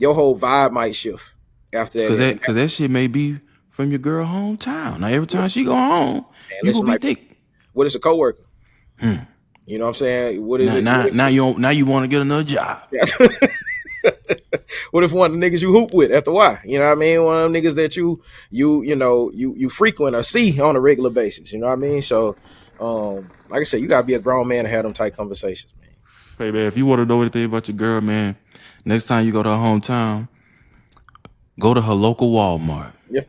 [SPEAKER 1] vibe might shift after that. And
[SPEAKER 2] Cause that shit may be from your girl hometown. Now every
[SPEAKER 1] yeah,
[SPEAKER 2] time she go home,
[SPEAKER 1] man,
[SPEAKER 2] you gonna
[SPEAKER 1] listen,
[SPEAKER 2] be
[SPEAKER 1] like,
[SPEAKER 2] thick.
[SPEAKER 1] what is a coworker? You know what I'm saying? What is it? What
[SPEAKER 2] Now you want to get another job.
[SPEAKER 1] if, what if one of the niggas you hoop with at the Y? You know what I mean? One of them niggas that you frequent or see on a regular basis. You know what I mean? So, like I said, you gotta be a grown man to have them tight conversations, man.
[SPEAKER 2] Hey man, if you want to know anything about your girl, man, next time you go to her hometown, go to her local Walmart.
[SPEAKER 1] Yeah,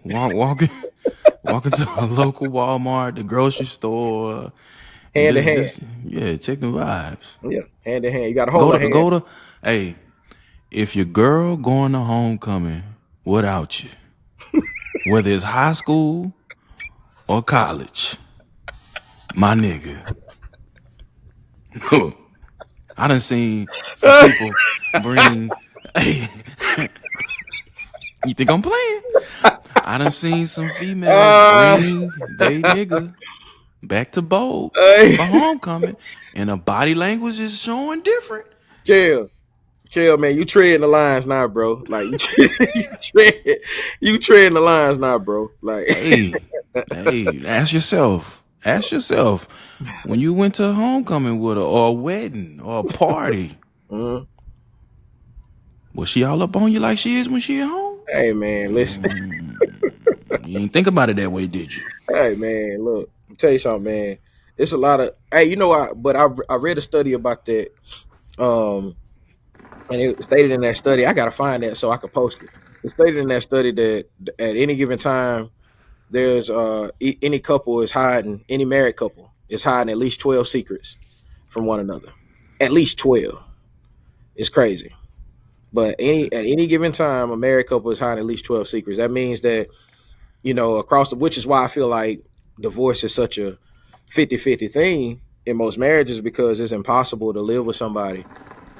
[SPEAKER 2] Walk into her local Walmart, the grocery store, and
[SPEAKER 1] hand in hand.
[SPEAKER 2] yeah, check the vibes.
[SPEAKER 1] Yeah, hand in hand. You gotta hold her hand.
[SPEAKER 2] Go to hey, if your girl going to homecoming without you, whether it's high school or college, my nigga. I done seen some people bring hey, you think I'm playing? I done seen some females
[SPEAKER 1] uh,
[SPEAKER 2] bring they nigga back to bold
[SPEAKER 1] hey,
[SPEAKER 2] for homecoming, and the body language is showing different.
[SPEAKER 1] chill. Chill, man. You treading the lines now, bro. Like you treading the lines now, bro. Like,
[SPEAKER 2] Hey, hey, ask yourself, when you went to a homecoming with her or a wedding or a party,
[SPEAKER 1] mhm.
[SPEAKER 2] was she all up on you like she is when she at home?
[SPEAKER 1] Hey, man, listen.
[SPEAKER 2] You ain't think about it that way, did you?
[SPEAKER 1] Hey, man, look. I'll tell you something, man. It's a lot of. Hey, you know, I read a study about that. Um, and it stated in that study. I gotta find that so I could post it. It stated in that study that at any given time, there's any couple is hiding, any married couple is hiding at least 12 secrets from one another. At least 12. It's crazy. But at any given time, a married couple is hiding at least 12 secrets. That means that, across which is why I feel like divorce is such a 50-50 thing in most marriages, because it's impossible to live with somebody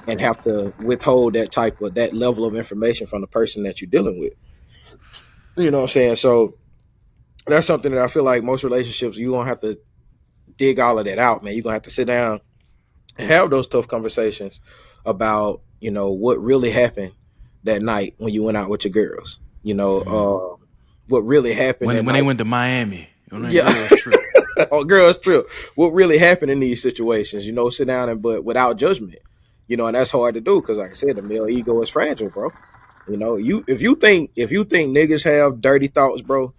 [SPEAKER 1] and have to withhold that level of information from the person that you're dealing with. You know what I'm saying? So that's something that I feel like most relationships, you're gonna have to dig all of that out, man. You're gonna have to sit down and have those tough conversations about, what really happened that night when you went out with your girls. What really happened that
[SPEAKER 2] When they
[SPEAKER 1] night.
[SPEAKER 2] went to Miami on that
[SPEAKER 1] Yeah.
[SPEAKER 2] girls trip.
[SPEAKER 1] Oh, girls trip. What really happened in these situations, sit down but without judgment. And that's hard to do because, like I said, the male ego is fragile, bro. If you think niggas have dirty thoughts, bro,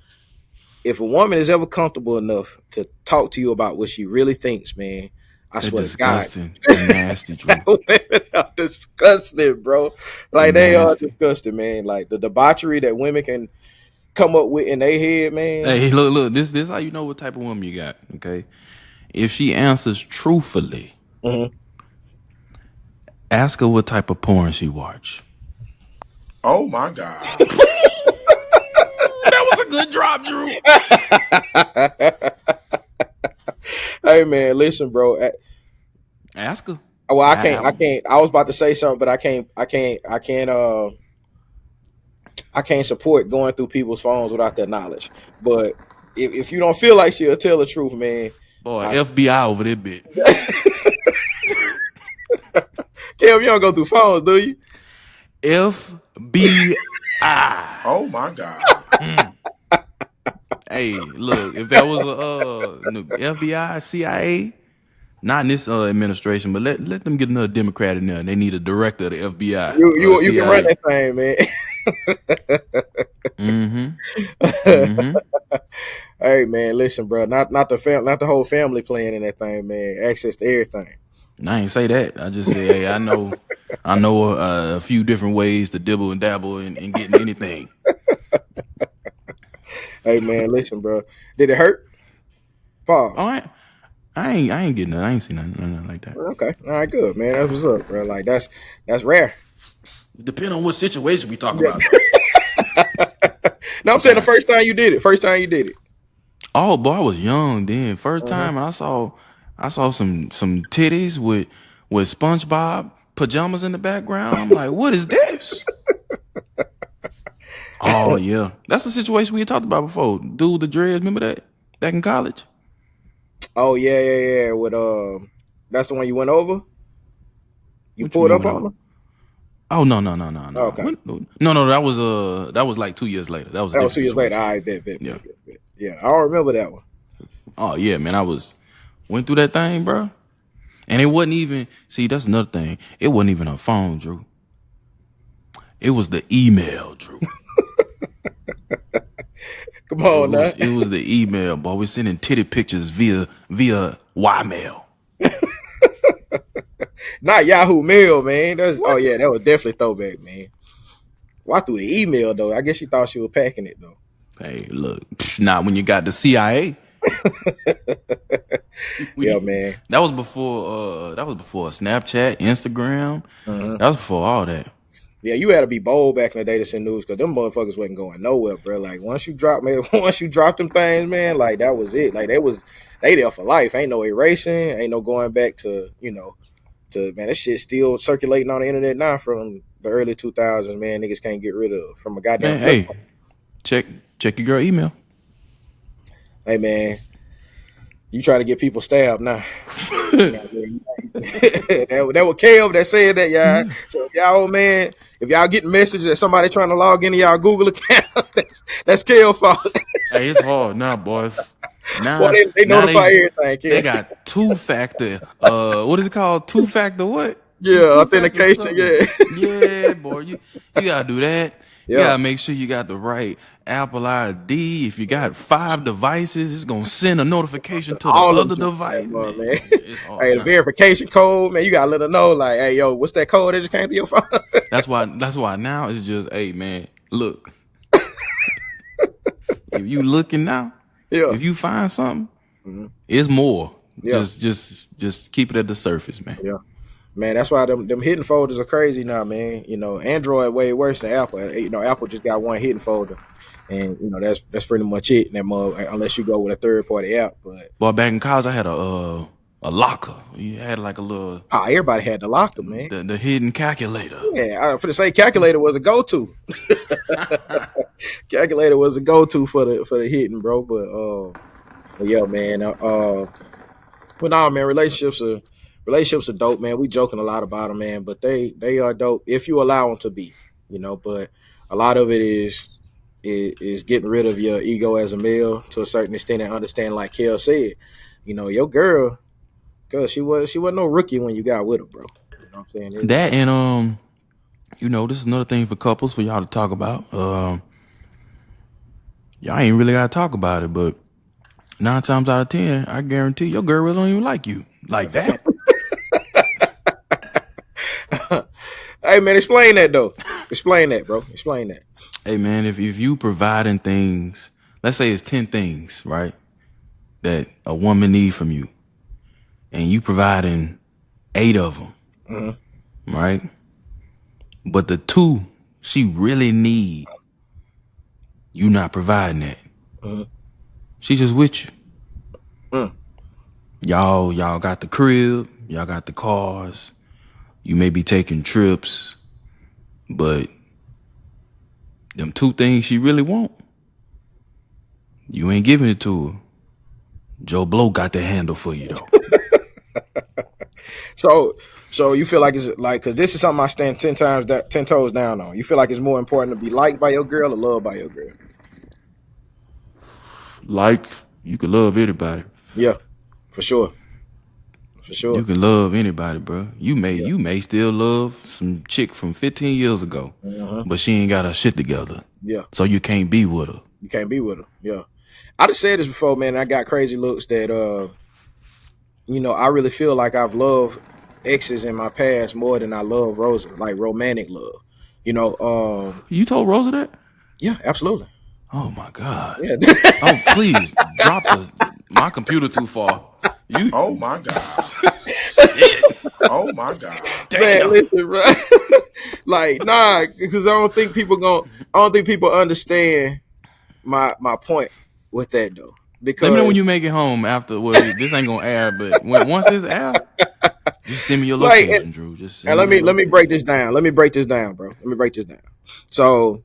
[SPEAKER 1] if a woman is ever comfortable enough to talk to you about what she really thinks, man, I
[SPEAKER 2] They're
[SPEAKER 1] swear to God,
[SPEAKER 2] disgusting. They're nasty, Drew.
[SPEAKER 1] women are disgusting, bro.
[SPEAKER 2] They're
[SPEAKER 1] Like they are
[SPEAKER 2] nasty.
[SPEAKER 1] disgusting, man. Like the debauchery that women can come up with in their head, man.
[SPEAKER 2] Hey, look. This how you know what type of woman you got. Okay, if she answers truthfully,
[SPEAKER 1] Mm-hmm.
[SPEAKER 2] ask her what type of porn she watch.
[SPEAKER 3] Oh my God.
[SPEAKER 2] That was a good drop, Drew.
[SPEAKER 1] Hey man, listen, bro.
[SPEAKER 2] Ask her.
[SPEAKER 1] Well, I can't. I
[SPEAKER 2] I,
[SPEAKER 1] can't. I was about to say something, but I can't. I can't. I can't. I can't support going through people's phones without their knowledge. But if you don't feel like she'll tell the truth, man,
[SPEAKER 2] boy,
[SPEAKER 1] I,
[SPEAKER 2] FBI over there, bit.
[SPEAKER 1] Kev, you don't go through phones, do you?
[SPEAKER 2] FBI.
[SPEAKER 3] Oh my God.
[SPEAKER 2] Hey, look, if there was a FBI, CIA, not in this administration, but let them get another Democrat in there. And they need a director of the FBI or the
[SPEAKER 1] You can run
[SPEAKER 2] CIA.
[SPEAKER 1] that thing, man.
[SPEAKER 2] Mm-hmm. Mm-hmm.
[SPEAKER 1] Hey man, listen, bro. Not the whole family playing in that thing, man. Access to everything.
[SPEAKER 2] I ain't say that. I just say, hey, I know a few different ways to dibble and dabble in getting anything.
[SPEAKER 1] Hey man, listen, bro. Did it hurt? Pause.
[SPEAKER 2] All right. I ain't getting that. I ain't seen nothing like that.
[SPEAKER 1] Okay. All right, good, man. That's what's up, bro. Like that's rare.
[SPEAKER 2] Depending on what situation we talk
[SPEAKER 1] Yeah.
[SPEAKER 2] about, though.
[SPEAKER 1] No, I'm saying the first time you did it. First time you did it.
[SPEAKER 2] Oh boy, I was young then. First time, and I saw some titties with SpongeBob pajamas in the background. I'm like, what is this? Oh yeah, that's the situation we had talked about before. Dude with the dreads, remember that back in college?
[SPEAKER 1] Oh yeah. With that's the one you went over. You
[SPEAKER 2] What you
[SPEAKER 1] pulled
[SPEAKER 2] mean
[SPEAKER 1] up
[SPEAKER 2] when
[SPEAKER 1] on her.
[SPEAKER 2] Oh no.
[SPEAKER 1] Okay.
[SPEAKER 2] No, that was like 2 years later. That was a
[SPEAKER 1] That was
[SPEAKER 2] different
[SPEAKER 1] 2 years later.
[SPEAKER 2] situation.
[SPEAKER 1] All right, bet.
[SPEAKER 2] Yeah.
[SPEAKER 1] Yeah, I don't remember that one.
[SPEAKER 2] Oh yeah, man. Went through that thing, bro. And it wasn't even, see, that's another thing. It wasn't even a phone, Drew. It was the email, Drew.
[SPEAKER 1] Come on, now.
[SPEAKER 2] It was the email, boy. We're sending titty pictures via Ymail.
[SPEAKER 1] Not Yahoo Mail, man. Oh yeah, that was definitely throwback, man. Why through the email though? I guess she thought she was packing it though.
[SPEAKER 2] Hey, look, not when you got the CIA.
[SPEAKER 1] Yeah, man.
[SPEAKER 2] That was before Snapchat, Instagram.
[SPEAKER 1] Uh-huh.
[SPEAKER 2] That was before all that.
[SPEAKER 1] Yeah, you had to be bold back in the day to send news because them motherfuckers wasn't going nowhere, bro. Like once you drop them things, man, like that was it. Like they there for life. Ain't no erasing, ain't no going back to man. That shit still circulating on the internet now from the early 2000s, man. Niggas can't get rid of from a goddamn
[SPEAKER 2] Man,
[SPEAKER 1] flip
[SPEAKER 2] hey,
[SPEAKER 1] phone.
[SPEAKER 2] check your girl email.
[SPEAKER 1] Hey man, you trying to get people stabbed now. that was Kev that said that, y'all. So if y'all old man, if y'all getting messages that somebody trying to log into y'all Google account, that's Kev fault.
[SPEAKER 2] Hey, it's hard now, boys.
[SPEAKER 1] Boy,
[SPEAKER 2] Now,
[SPEAKER 1] they
[SPEAKER 2] now
[SPEAKER 1] notify everything,
[SPEAKER 2] they
[SPEAKER 1] Kev.
[SPEAKER 2] got two-factor. What is it called? Two-factor what?
[SPEAKER 1] Yeah,
[SPEAKER 2] Two-factor
[SPEAKER 1] authentication,
[SPEAKER 2] something.
[SPEAKER 1] yeah.
[SPEAKER 2] Yeah, boy. You gotta do that. You
[SPEAKER 1] Yeah.
[SPEAKER 2] gotta make sure you got the right Apple ID. If you got 5 devices, it's gonna send a notification to the
[SPEAKER 1] All of
[SPEAKER 2] other
[SPEAKER 1] them,
[SPEAKER 2] device.
[SPEAKER 1] man.
[SPEAKER 2] Man, it's hard
[SPEAKER 1] Hey, the
[SPEAKER 2] now.
[SPEAKER 1] verification code, man, you gotta let her know, like, hey, yo, what's that code that just came to your phone?
[SPEAKER 2] That's why now it's just, hey man, look. If you looking now,
[SPEAKER 1] Yeah.
[SPEAKER 2] if you find something,
[SPEAKER 1] Mhm.
[SPEAKER 2] it's more.
[SPEAKER 1] Yeah.
[SPEAKER 2] Just keep it at the surface, man.
[SPEAKER 1] Yeah. Man, that's why them hidden folders are crazy now, man. Android way worse than Apple. Apple just got one hidden folder, and that's pretty much it. Unless you go with a third party app, but
[SPEAKER 2] Boy, back in college, I had a locker. You had like a little
[SPEAKER 1] everybody had the locker, man.
[SPEAKER 2] the hidden calculator.
[SPEAKER 1] Yeah, for the say calculator was a go to. Calculator was a go to for the hidden, bro. But yeah, man. But nah, man, relationships are dope, man. We joking a lot about them, man, but they are dope if you allow them to be, But a lot of it is getting rid of your ego as a male to a certain extent and understand, like Kel said, your girl, cause she wasn't no rookie when you got with her, bro. You know what I'm saying?
[SPEAKER 2] That and this is another thing for couples for y'all to talk about. Y'all ain't really gotta talk about it, but 9 times out of 10, I guarantee your girl really don't even like you like that.
[SPEAKER 1] Hey man, explain that though. Explain that, bro. Explain that.
[SPEAKER 2] Hey man, if you providing things, let's say it's 10 things, right? That a woman need from you, and you providing 8 of them,
[SPEAKER 1] Mm-hmm.
[SPEAKER 2] right? But the 2 she really need, you not providing that.
[SPEAKER 1] Mm-hmm.
[SPEAKER 2] She just with you.
[SPEAKER 1] Mm.
[SPEAKER 2] Y'all got the crib, y'all got the cars. You may be taking trips, but them 2 things she really want, you ain't giving it to her. Joe Blow got the handle for you though.
[SPEAKER 1] So, so you feel like it's like because this is something I stand 10 toes down on. You feel like it's more important to be liked by your girl or loved by your girl?
[SPEAKER 2] Like you can love anybody.
[SPEAKER 1] Yeah, for sure, for
[SPEAKER 2] You
[SPEAKER 1] sure.
[SPEAKER 2] can love anybody, bro. You may
[SPEAKER 1] Yeah.
[SPEAKER 2] you may still love some chick from 15 years ago,
[SPEAKER 1] Uh-huh.
[SPEAKER 2] but she ain't got her shit together,
[SPEAKER 1] Yeah.
[SPEAKER 2] so you can't be with her.
[SPEAKER 1] You can't be with her. Yeah. I just said this before, man. I got crazy looks that I really feel like I've loved exes in my past more than I love Rosa, like romantic love. You know,
[SPEAKER 2] You told Rosa that?
[SPEAKER 1] yeah, absolutely.
[SPEAKER 2] Oh my god.
[SPEAKER 1] Yeah.
[SPEAKER 2] Oh please drop the my computer too far. You
[SPEAKER 3] Oh my God.
[SPEAKER 2] shit.
[SPEAKER 3] Oh my God.
[SPEAKER 1] Man,
[SPEAKER 2] Damn.
[SPEAKER 1] listen, bro. Like, nah, because I don't think people understand my point with that though.
[SPEAKER 2] Let me know
[SPEAKER 1] Because
[SPEAKER 2] when you make it home after. Well, this ain't gonna air, but once this air, just send me your
[SPEAKER 1] like,
[SPEAKER 2] location, Drew. Just
[SPEAKER 1] and
[SPEAKER 2] send me your
[SPEAKER 1] let me break
[SPEAKER 2] location.
[SPEAKER 1] this down. Let me break this down, bro. Let me break this down. So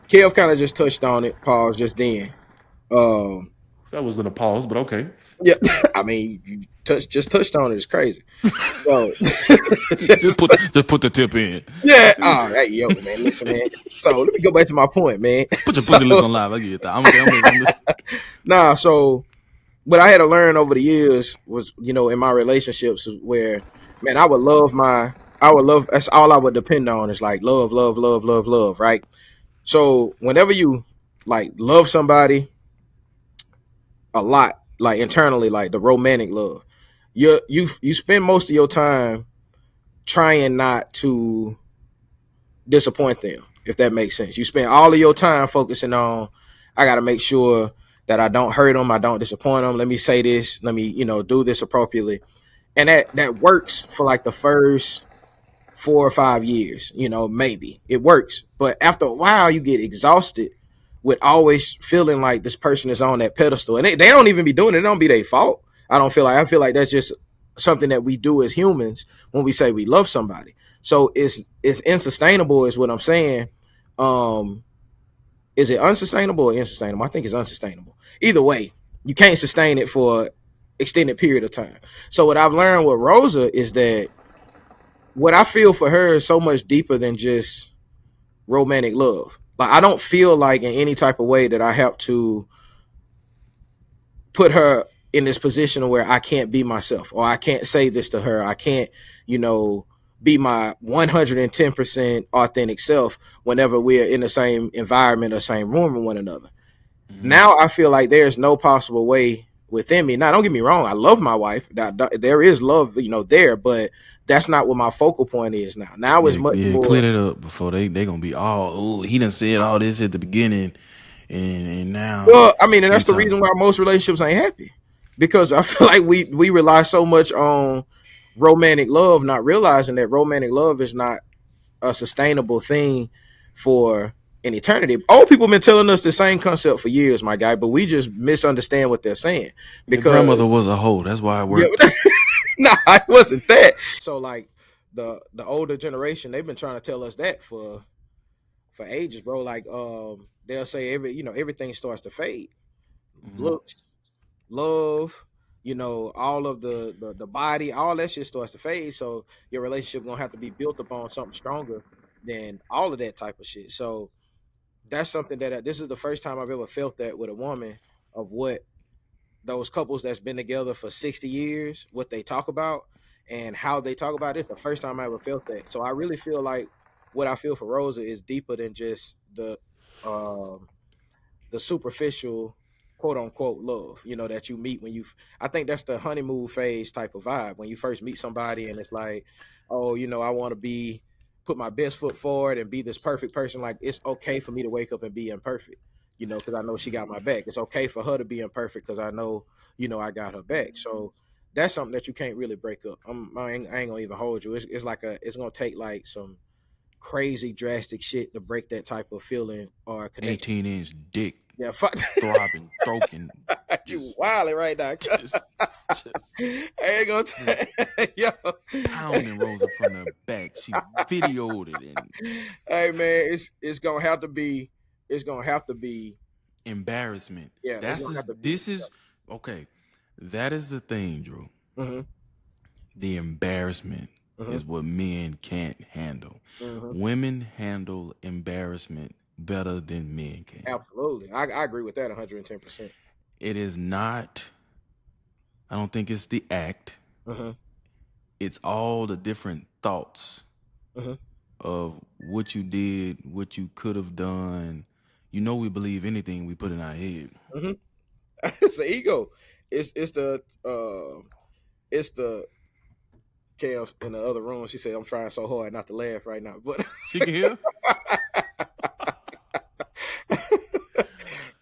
[SPEAKER 1] Kev kind of just touched on it, pause just then. Um,
[SPEAKER 2] That wasn't a pause, but okay.
[SPEAKER 1] yeah, I mean, you just touched on it. It's crazy. So,
[SPEAKER 2] Just put the tip in.
[SPEAKER 1] yeah. All right, yo, man. Listen, man. So let me go back to my point, man.
[SPEAKER 2] Put your
[SPEAKER 1] So,
[SPEAKER 2] pussy lips on live. I get that. I'm okay. I'm
[SPEAKER 1] nah. So what I had to learn over the years was, in my relationships where, man, I would love. That's all I would depend on is like love, love, love, love, love. Right. So whenever you like love somebody a lot, like internally, like the romantic love, you spend most of your time trying not to disappoint them, if that makes sense. You spend all of your time focusing on, I got to make sure that I don't hurt them, I don't disappoint them. Let me say this, let me, do this appropriately, and that works for like the first 4 or 5 years, maybe it works. But after a while, you get exhausted with always feeling like this person is on that pedestal, and they don't even be doing it. It don't be their fault. I feel like that's just something that we do as humans when we say we love somebody. So it's unsustainable, is what I'm saying. Um, is it unsustainable or insustainable? I think it's unsustainable. Either way, you can't sustain it for extended period of time. So what I've learned with Rosa is that what I feel for her is so much deeper than just romantic love. Like I don't feel like in any type of way that I have to put her in this position where I can't be myself, or I can't say this to her. I can't, you know, be my 110% authentic self whenever we're in the same environment or same room with one another.
[SPEAKER 2] Mm-hmm.
[SPEAKER 1] Now I feel like there's no possible way within me. Now, don't get me wrong. I love my wife. There is love, there, but that's not what my focal point is now. Now it's
[SPEAKER 2] Yeah,
[SPEAKER 1] much
[SPEAKER 2] yeah.
[SPEAKER 1] more.
[SPEAKER 2] Clear that up before they gonna be all. Oh, he done said all this at the beginning, and now
[SPEAKER 1] Well, I mean, and
[SPEAKER 2] he
[SPEAKER 1] that's the
[SPEAKER 2] talking.
[SPEAKER 1] reason why most relationships ain't happy, because I feel like we rely so much on romantic love, not realizing that romantic love is not a sustainable thing for an eternity. Old people been telling us the same concept for years, my guy, but we just misunderstand what they're saying
[SPEAKER 2] Your
[SPEAKER 1] because
[SPEAKER 2] grandmother was a hoe. That's why it
[SPEAKER 1] yeah,
[SPEAKER 2] worked.
[SPEAKER 1] nah, it wasn't that. So like the older generation, they've been trying to tell us that for ages, bro. Like they'll say everything starts to fade.
[SPEAKER 2] Mm-hmm.
[SPEAKER 1] Looks, love, all of the body, all that shit starts to fade. So your relationship gonna have to be built upon something stronger than all of that type of shit. So that's something that this is the first time I've ever felt that with a woman, of what those couples that's been together for 60 years, what they talk about and how they talk about it. It's the first time I ever felt that. So I really feel like what I feel for Rosa is deeper than just um the superficial quote unquote love, that you meet when I think that's the honeymoon phase type of vibe when you first meet somebody and it's like, oh, I want to be put my best foot forward and be this perfect person. Like it's okay for me to wake up and be imperfect, because I know she got my back. It's okay for her to be imperfect because I know, I got her back. So that's something that you can't really break up. I ain't gonna even hold you. It's gonna take like some crazy drastic shit to break that type of feeling or connection.
[SPEAKER 2] 18-inch dick
[SPEAKER 1] Yeah, fuck.
[SPEAKER 2] throbbing, throking,
[SPEAKER 1] You
[SPEAKER 2] just,
[SPEAKER 1] wilding right now.
[SPEAKER 2] just, just,
[SPEAKER 1] I ain't gonna
[SPEAKER 2] just
[SPEAKER 1] yo.
[SPEAKER 2] pounding Rosa from the back. She videoed it and
[SPEAKER 1] Hey man, it's gonna have to be
[SPEAKER 2] embarrassment.
[SPEAKER 1] yeah, it's
[SPEAKER 2] That's
[SPEAKER 1] gonna have
[SPEAKER 2] just,
[SPEAKER 1] to be
[SPEAKER 2] this is okay. That is the thing, Drew.
[SPEAKER 1] hmm
[SPEAKER 2] The embarrassment
[SPEAKER 1] hmm
[SPEAKER 2] is what men can't handle.
[SPEAKER 1] hmm
[SPEAKER 2] Women handle embarrassment better than men can.
[SPEAKER 1] Absolutely. I agree with that 110%.
[SPEAKER 2] It is not, I don't think it's the act.
[SPEAKER 1] hmm
[SPEAKER 2] It's all the different thoughts
[SPEAKER 1] hmm
[SPEAKER 2] of what you did, what you could have done. You know, we believe anything we put in our head.
[SPEAKER 1] hmm It's the ego. It's the Kale in the other room. She said, "I'm trying so hard not to laugh right now," but
[SPEAKER 2] She can hear.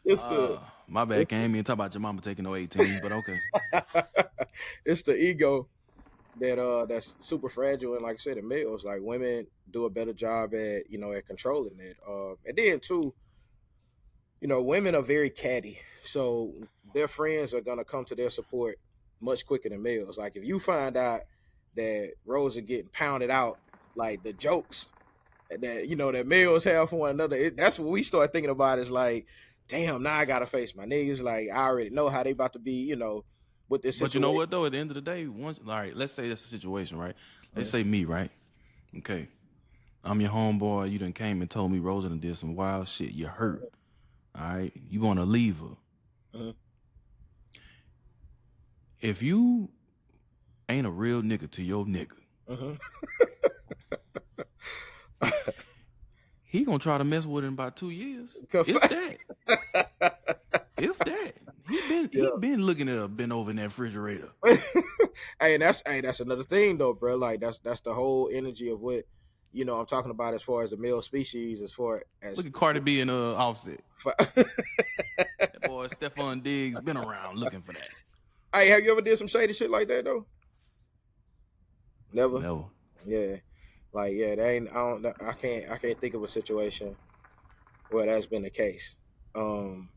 [SPEAKER 1] it's the
[SPEAKER 2] My bad.
[SPEAKER 1] it's
[SPEAKER 2] Can't even talk about your mama taking no 18, but okay.
[SPEAKER 1] it's the ego that's super fragile. And like I said, in males, like women do a better job at at controlling it. And then too, women are very catty, so their friends are gonna come to their support much quicker than males. Like if you find out that Rose are getting pounded out, like the jokes that that males have for one another, that's what we start thinking about. Is like, damn, now I gotta face my niggas. Like I already know how they about to be, with this
[SPEAKER 2] But you know
[SPEAKER 1] situation.
[SPEAKER 2] what though? At the end of the day, once all right, let's say that's the situation, right? Let's
[SPEAKER 1] Mhm,
[SPEAKER 2] say me, right? Okay. I'm your homeboy, you done came and told me Rosa done did some wild shit. You hurt. All right. You wanna leave her.
[SPEAKER 1] mhm,
[SPEAKER 2] If you ain't a real nigga to your nigga,
[SPEAKER 1] mhm.
[SPEAKER 2] he gonna try to mess with her in about 2 years. If that. If that. He
[SPEAKER 1] Yeah.
[SPEAKER 2] been looking at her, been over in that refrigerator.
[SPEAKER 1] Hey, that's another thing though, bro. Like that's the whole energy of what I'm talking about as far as the male species, as far
[SPEAKER 2] Look
[SPEAKER 1] as
[SPEAKER 2] at Cardi B and Offset.
[SPEAKER 1] for,
[SPEAKER 2] That boy Stephon Diggs been around looking for that.
[SPEAKER 1] hey, have you ever did some shady shit like that though? Never.
[SPEAKER 2] No.
[SPEAKER 1] Yeah. Like yeah, that ain't. I can't think of a situation where that's been the case. Um,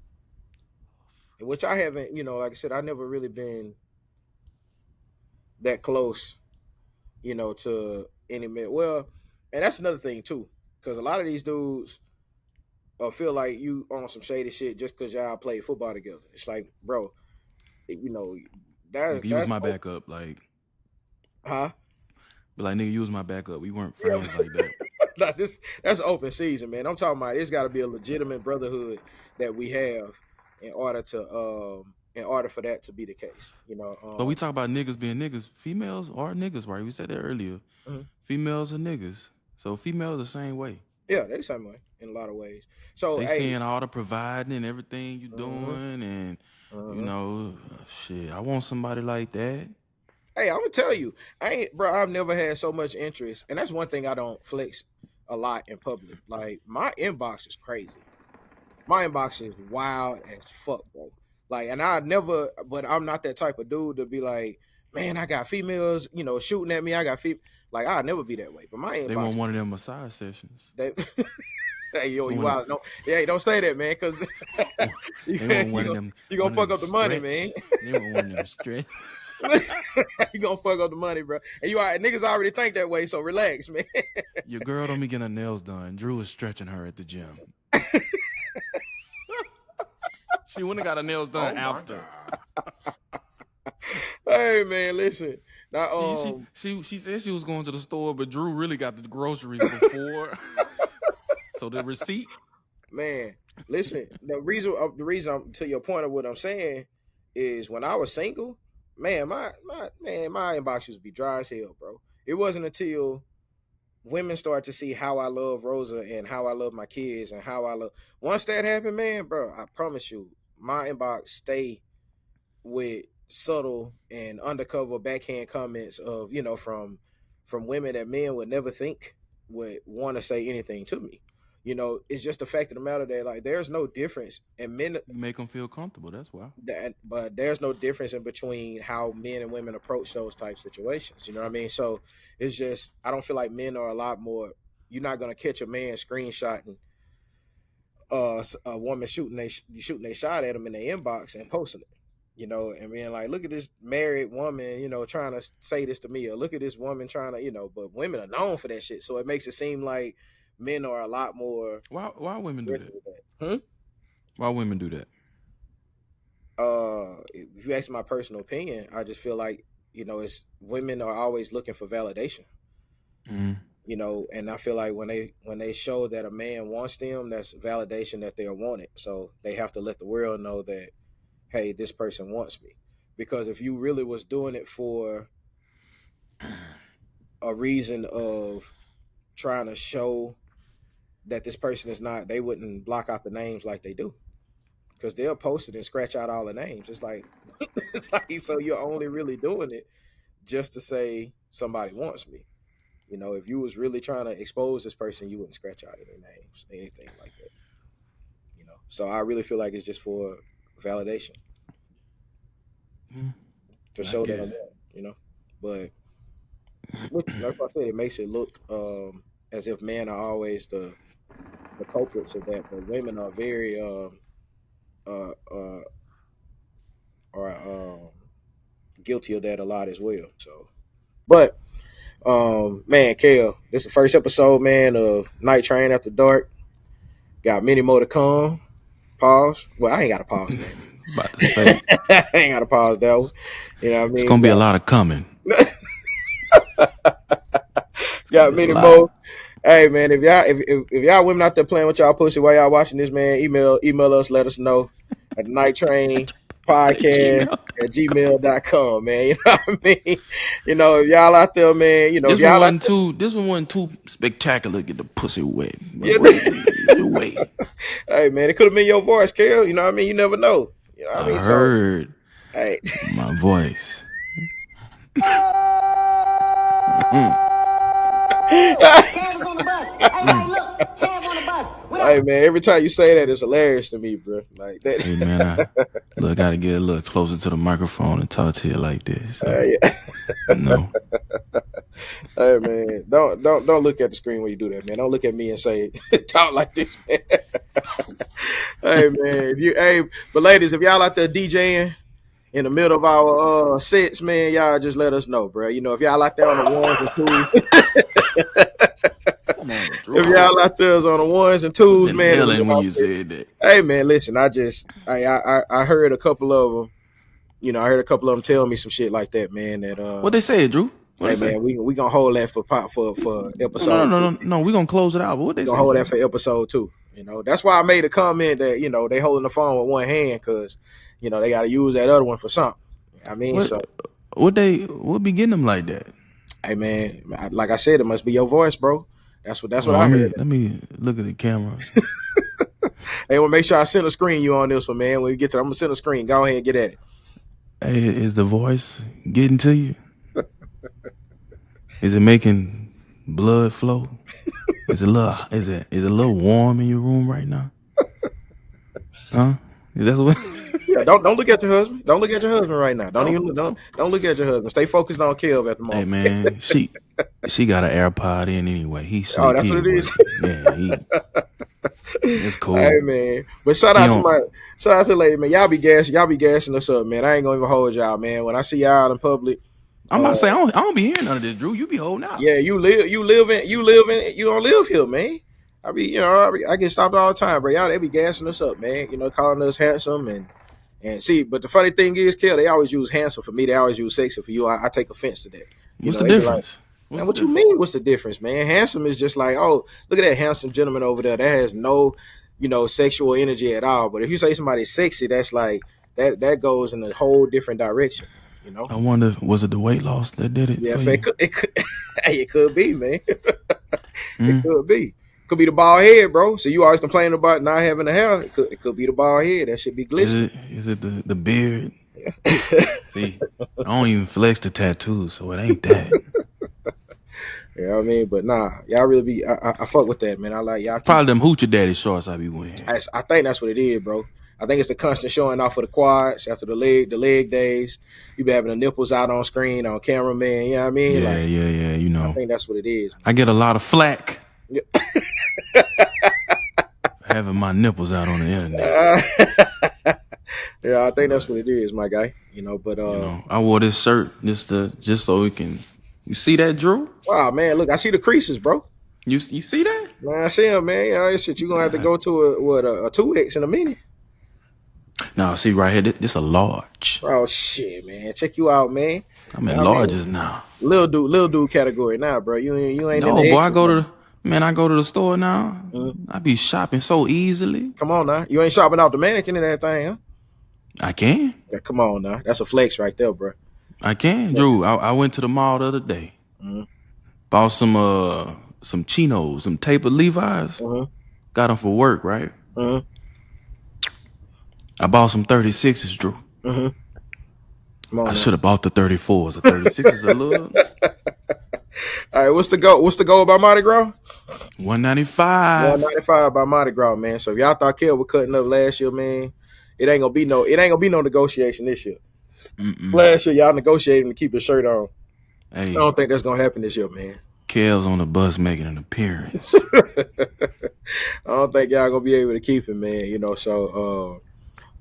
[SPEAKER 1] which I haven't. Like I said, I never really been that close. To any man. Well, and that's another thing too, because a lot of these dudes feel like you on some shady shit just because y'all play football together. It's like, bro, you know, that's
[SPEAKER 2] Nigga, you was
[SPEAKER 1] that's
[SPEAKER 2] my backup. Like,
[SPEAKER 1] huh?
[SPEAKER 2] but like, nigga, you was my backup. We weren't
[SPEAKER 1] Yeah,
[SPEAKER 2] friends like that.
[SPEAKER 1] like this. That's open season, man. I'm talking about. It's got to be a legitimate brotherhood that we have in order for that to be the case.
[SPEAKER 2] But we talk about niggas being niggas. Females are niggas, right? We said that earlier.
[SPEAKER 1] Mhm.
[SPEAKER 2] Females are niggas. So females the same way.
[SPEAKER 1] Yeah, they the same way in a lot of ways. So
[SPEAKER 2] They
[SPEAKER 1] hey,
[SPEAKER 2] seeing all the providing and everything you
[SPEAKER 1] mhm,
[SPEAKER 2] doing, and
[SPEAKER 1] mhm.
[SPEAKER 2] shit. I want somebody like that.
[SPEAKER 1] Hey, I'm gonna tell you, I ain't, bro. I've never had so much interest, and that's one thing I don't flex a lot in public. Like my inbox is crazy. My inbox is wild as fuck, bro. Like, and I never, but I'm not that type of dude to be like, man, I got females, shooting at me. I got like, I'll never be that way. But my
[SPEAKER 2] They
[SPEAKER 1] inbox,
[SPEAKER 2] want one of them massage sessions.
[SPEAKER 1] they, hey, yo,
[SPEAKER 2] They
[SPEAKER 1] you
[SPEAKER 2] want
[SPEAKER 1] out? No, yeah, don't say that, man, because you
[SPEAKER 2] they want
[SPEAKER 1] you you gonna
[SPEAKER 2] one of
[SPEAKER 1] fuck
[SPEAKER 2] them
[SPEAKER 1] up the money, man.
[SPEAKER 2] stretch. They want one of them stretch.
[SPEAKER 1] You gonna fuck up the money, bro. And niggas already think that way, so relax, man.
[SPEAKER 2] Your girl don't be getting her nails done. Drew is stretching her at the gym. She wouldn't have got her nails done
[SPEAKER 3] Oh my
[SPEAKER 2] after.
[SPEAKER 3] God.
[SPEAKER 1] Hey, man, listen. Now,
[SPEAKER 2] She said she was going to the store, but Drew really got the groceries before. So the receipt.
[SPEAKER 1] man, listen. The reason I'm to your point of what I'm saying is when I was single, man, my inbox used to be dry as hell, bro. It wasn't until women start to see how I love Rosa and how I love my kids and how I love. Once that happened, man, bro, I promise you, my inbox stay with subtle and undercover backhand comments of from women that men would never think. would want to say anything to me. It's just the fact of the matter that like there's no difference in men
[SPEAKER 2] You make them feel comfortable. That's why.
[SPEAKER 1] but there's no difference in between how men and women approach those type situations. You know what I mean? So it's just I don't feel like men are a lot more. You're not gonna catch a man screenshotting a woman shooting they shot at him in their inbox and posting it. And being like, look at this married woman, trying to say this to me, or look at this woman trying to, but women are known for that shit. So it makes it seem like men are a lot more.
[SPEAKER 2] Why women do that?
[SPEAKER 1] Hmm?
[SPEAKER 2] Why women do that?
[SPEAKER 1] If you ask my personal opinion, I just feel like it's women are always looking for validation.
[SPEAKER 2] Mm-hmm.
[SPEAKER 1] And I feel like when they show that a man wants them, that's validation that they're wanted. So they have to let the world know that, hey, this person wants me. Because if you really was doing it for a reason of trying to show that this person is not, they wouldn't block out the names like they do. Because they'll post it and scratch out all the names. It's like so you're only really doing it just to say somebody wants me. If you was really trying to expose this person, you wouldn't scratch out any names, anything like that. So I really feel like it's just for validation to show that I'm one. But like I said, it makes it look as if men are always the culprits of that, but women are very uh, uh, are guilty of that a lot as well. So, but man, Kale, this is the first episode, man, of Night Train After Dark. Got many more to come. Pause. Well, I ain't got to pause that.
[SPEAKER 2] About to say.
[SPEAKER 1] I ain't got to pause that one. You know what I mean?
[SPEAKER 2] It's gonna be a lot of coming.
[SPEAKER 1] Got many more. Hey man, if y'all women out there playing with y'all pussy while y'all watching this, man, email us, let us know at Night Train Podcast at gmail.com, man. You know what I mean? If y'all out there, man,
[SPEAKER 2] This
[SPEAKER 1] if
[SPEAKER 2] one
[SPEAKER 1] y'all
[SPEAKER 2] wasn't too. This one wasn't too spectacular. Get the pussy wet, but
[SPEAKER 1] yeah,
[SPEAKER 2] wait.
[SPEAKER 1] Hey man, it could have been your voice, Carol. You know what I mean? You never know. You know what I mean?
[SPEAKER 2] Heard
[SPEAKER 1] so, hey,
[SPEAKER 2] my voice.
[SPEAKER 4] Cam on the bus. Hey, look, Cam on the bus.
[SPEAKER 1] Hey man, every time you say that, it's hilarious to me, bro. Like that.
[SPEAKER 2] Hey man, I gotta get a little closer to the microphone and talk to you like this. So,
[SPEAKER 1] Yeah.
[SPEAKER 2] No.
[SPEAKER 1] Hey man, don't look at the screen when you do that, man. Don't look at me and say talk like this, man. Hey man, but ladies, if y'all out there DJing in the middle of our sets, man, y'all just let us know, bro. If y'all out there on the ones and twos,
[SPEAKER 2] Come on,
[SPEAKER 1] if y'all out there on the ones and twos, man.
[SPEAKER 2] Helen when you said that.
[SPEAKER 1] Hey man, listen, I heard a couple of them. I heard a couple of them tell me some shit like that, man. That
[SPEAKER 2] what they said, Drew? What
[SPEAKER 1] hey
[SPEAKER 2] they
[SPEAKER 1] man,
[SPEAKER 2] say?
[SPEAKER 1] we gonna hold that for episode.
[SPEAKER 2] No. We gonna close it out. But what they
[SPEAKER 1] We
[SPEAKER 2] say?
[SPEAKER 1] gonna hold
[SPEAKER 2] Drew?
[SPEAKER 1] that for episode 2. That's why I made a comment that they holding the phone with one hand because they got to use that other one for something. I mean,
[SPEAKER 2] what be getting them like that?
[SPEAKER 1] Hey man, like I said, it must be your voice, bro. That's what I heard.
[SPEAKER 2] Let me look at the camera.
[SPEAKER 1] Hey, well, make sure I send a screen you on this one, man. When we get to, I'm gonna send a screen. Go ahead and get at it.
[SPEAKER 2] Hey, is the voice getting to you? Is it making blood flow? Is it a little warm in your room right now? Huh? That's what.
[SPEAKER 1] Yeah, don't look at your husband. Don't look at your husband right now. Don't look at your husband. Stay focused on Kev at the moment.
[SPEAKER 2] Hey man, she got an AirPod in anyway. He sleep.
[SPEAKER 1] Oh, that's what it is.
[SPEAKER 2] Yeah, it's cool.
[SPEAKER 1] Hey man, but shout out to the lady, man. Y'all be gassing us up, man. I ain't gonna even hold y'all, man. When I see y'all in public,
[SPEAKER 2] I'm about to say I don't be hearing none of this, Drew. You be holding out.
[SPEAKER 1] Yeah, you don't live here, man. I get stopped all the time, bro. Y'all they be gassing us up, man. Calling us handsome and see. But the funny thing is, Kel, they always use handsome for me. They always use sexy for you. I take offense to that.
[SPEAKER 2] What's the difference?
[SPEAKER 1] Man, what you mean? What's the difference, man? Handsome is just like, oh, look at that handsome gentleman over there. That has no, sexual energy at all. But if you say somebody's sexy, that's like that goes in a whole different direction.
[SPEAKER 2] I wonder, was it the weight loss that did it?
[SPEAKER 1] Yeah, it could be, man. It could be. Could be the bald head, bro. So you always complaining about not having a hair. It could be the bald head. That should be glistening.
[SPEAKER 2] Is it the beard? See, I don't even flex the tattoos, so it ain't that.
[SPEAKER 1] You know what I mean? But nah, y'all really be. I fuck with that, man. I like y'all keep.
[SPEAKER 2] Probably them hoochie daddy shorts I be wearing.
[SPEAKER 1] I think that's what it is, bro. I think it's the constant showing off of the quads after the leg days. You be having the nipples out on screen on camera, man. You know what I mean?
[SPEAKER 2] Yeah,
[SPEAKER 1] Like
[SPEAKER 2] yeah, yeah. You
[SPEAKER 1] I
[SPEAKER 2] know,
[SPEAKER 1] think that's what it is.
[SPEAKER 2] I get a lot of flack
[SPEAKER 1] Yeah.
[SPEAKER 2] having my nipples out on the internet.
[SPEAKER 1] Yeah, I think that's what it is, my guy. You know, but
[SPEAKER 2] You know, I wore this shirt just so we can. You see that, Drew?
[SPEAKER 1] wow, man, look, I see the creases, bro.
[SPEAKER 2] You see that?
[SPEAKER 1] Man, I see him, man. You know, this shit, you gonna have to go to a 2X in a minute.
[SPEAKER 2] No, see right here. This a large.
[SPEAKER 1] Oh shit, man. Check you out, man.
[SPEAKER 2] I'm in
[SPEAKER 1] I mean,
[SPEAKER 2] larges now.
[SPEAKER 1] little dude category now, bro. You ain't in
[SPEAKER 2] No,
[SPEAKER 1] the
[SPEAKER 2] boy,
[SPEAKER 1] X.
[SPEAKER 2] I go to the store now. I be shopping so easily.
[SPEAKER 1] Come on now. You ain't shopping out the mannequin and everything, huh?
[SPEAKER 2] I can.
[SPEAKER 1] Yeah, come on now. That's a flex right there, bro.
[SPEAKER 2] I can, Drew. I went to the mall the other day. Bought some chinos, some tapered Levi's. Got them for work, right? I bought some 36s, Drew.
[SPEAKER 1] Come on
[SPEAKER 2] I
[SPEAKER 1] now.
[SPEAKER 2] should have bought the 34s. The 36s a little
[SPEAKER 1] All right, what's the goal? What's the goal by Mardi Gras?
[SPEAKER 2] 195.
[SPEAKER 1] 195 by Mardi Gras, man. So if y'all thought Kel was cutting up last year, man, it ain't gonna be no negotiation this year. Last year, y'all negotiated to keep his shirt on. I
[SPEAKER 2] Hey,
[SPEAKER 1] don't think that's gonna happen this year, man.
[SPEAKER 2] Kel's on the bus making an appearance.
[SPEAKER 1] I don't think y'all gonna be able to keep him, man. You know, so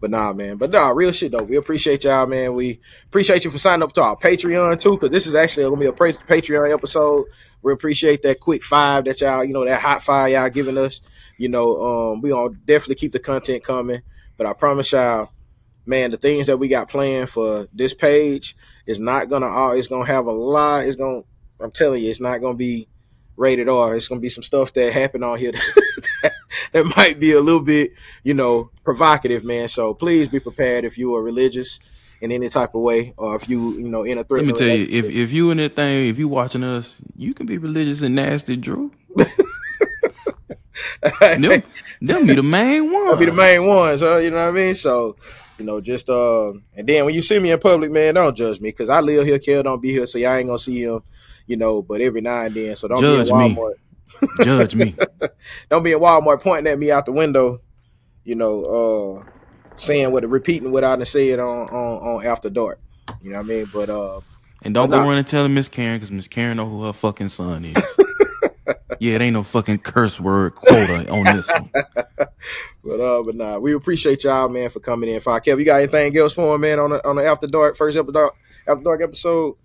[SPEAKER 1] but nah, man. But nah, real shit though. We appreciate y'all, man. We appreciate you for signing up to our Patreon too, because this is actually gonna be a Patreon episode. We appreciate that quick five that y'all, that hot fire y'all giving us. We gonna definitely keep the content coming. But I promise y'all, man, the things that we got planned for this page is not gonna it's gonna have a lot. I'm telling you, it's not gonna be rated R. It's gonna be some stuff that happened on here that might be a little bit, provocative, man. So please be prepared if you are religious in any type of way, or if you, in a
[SPEAKER 2] Let
[SPEAKER 1] threatening
[SPEAKER 2] me tell you,
[SPEAKER 1] relationship.
[SPEAKER 2] if you in that thing, if you watching us, you can be religious and nasty, Drew. Them be the main ones.
[SPEAKER 1] That'll be the main ones, huh? You know what I mean? So, just and then when you see me in public, man, don't judge me, because I live here, Kel don't be here, so y'all ain't gonna see him, but every now and then. So don't be in
[SPEAKER 2] Judge me.
[SPEAKER 1] Walmart.
[SPEAKER 2] Judge me.
[SPEAKER 1] Don't be in Walmart pointing at me out the window, saying repeating what I done said on After Dark. You know what I mean? But
[SPEAKER 2] And don't go running telling Miss Karen, because Miss Karen know who her fucking son is. Yeah, it ain't no fucking curse word quota on this one.
[SPEAKER 1] But nah, we appreciate y'all, man, for coming in. Kev, you got anything else for him, man, on the After Dark After Dark episode?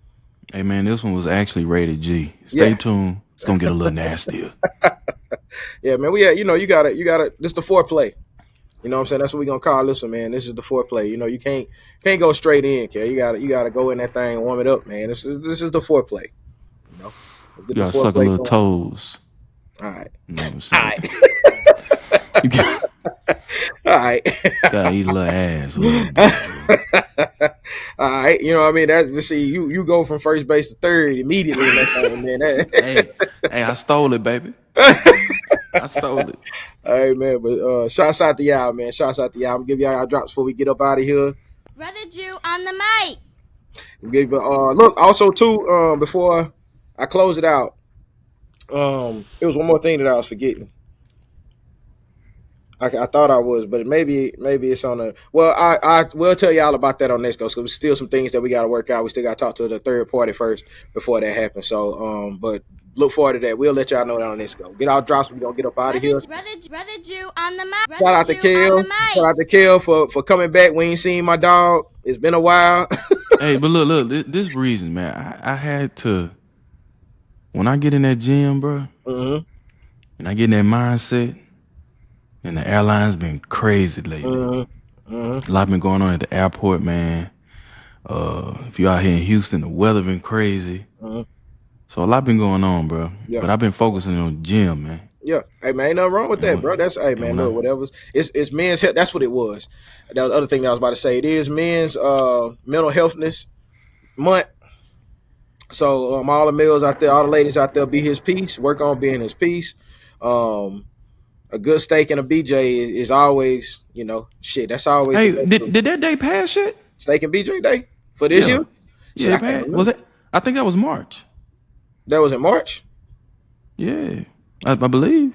[SPEAKER 2] Hey man, this one was actually rated G. Stay tuned. It's gonna get a little nastier.
[SPEAKER 1] Yeah, man. You gotta. This the foreplay. You know what I'm saying? That's what we gonna call this one, man. This is the foreplay. You can't go straight in, Kev. You gotta go in that thing and warm it up, man. This is the foreplay.
[SPEAKER 2] You gotta suck a little toes.
[SPEAKER 1] All right.
[SPEAKER 2] You know what I'm saying?
[SPEAKER 1] All right.
[SPEAKER 2] You
[SPEAKER 1] All right.
[SPEAKER 2] gotta eat a little ass. A little bit.
[SPEAKER 1] All right. You know what I mean? That's just see you go from first base to third immediately in that thing, man.
[SPEAKER 2] Hey, I stole it, baby. I stole it.
[SPEAKER 1] All right, man. But shouts out to y'all, man. Shouts out to y'all. I'm gonna give y'all drops before we get up out of here.
[SPEAKER 5] Brother Jew on the mic.
[SPEAKER 1] Look, also too, before I close it out, it was one more thing that I was forgetting. I thought I was, but maybe it's on a. Well, I will tell y'all about that on next go. So there's still some things that we got to work out. We still got to talk to the third party first before that happens. So, but look forward to that. We'll let y'all know that on next go. Get our drops. We're gonna get up out of here.
[SPEAKER 5] Brother Jew on the mic.
[SPEAKER 1] Shout out to Kel. Shout out to Kel for coming back. We ain't seen my dog. It's been a while.
[SPEAKER 2] Hey, but look, this reason, man. I had to, when I get in that gym, bro, and I get in that mindset, and the airline's been crazy lately. A lot been going on at the airport, man. If you're out here in Houston, the weather been crazy. So a lot been going on, bro. Yeah. But I've been focusing on the gym, man.
[SPEAKER 1] Yeah. Hey, man, ain't nothing wrong with that, bro. That's, hey, man, look, whatever. It's men's health. That's what it was. That was the other thing that I was about to say. It is men's mental healthness month. So all the males out there, all the ladies out there, be his peace. Work on being his peace. A good steak and a BJ is always, shit. That's always.
[SPEAKER 2] Hey, did that day pass yet?
[SPEAKER 1] Steak and BJ day for this year?
[SPEAKER 2] Yeah, was it? I think that was March.
[SPEAKER 1] That was in March.
[SPEAKER 2] Yeah, I believe.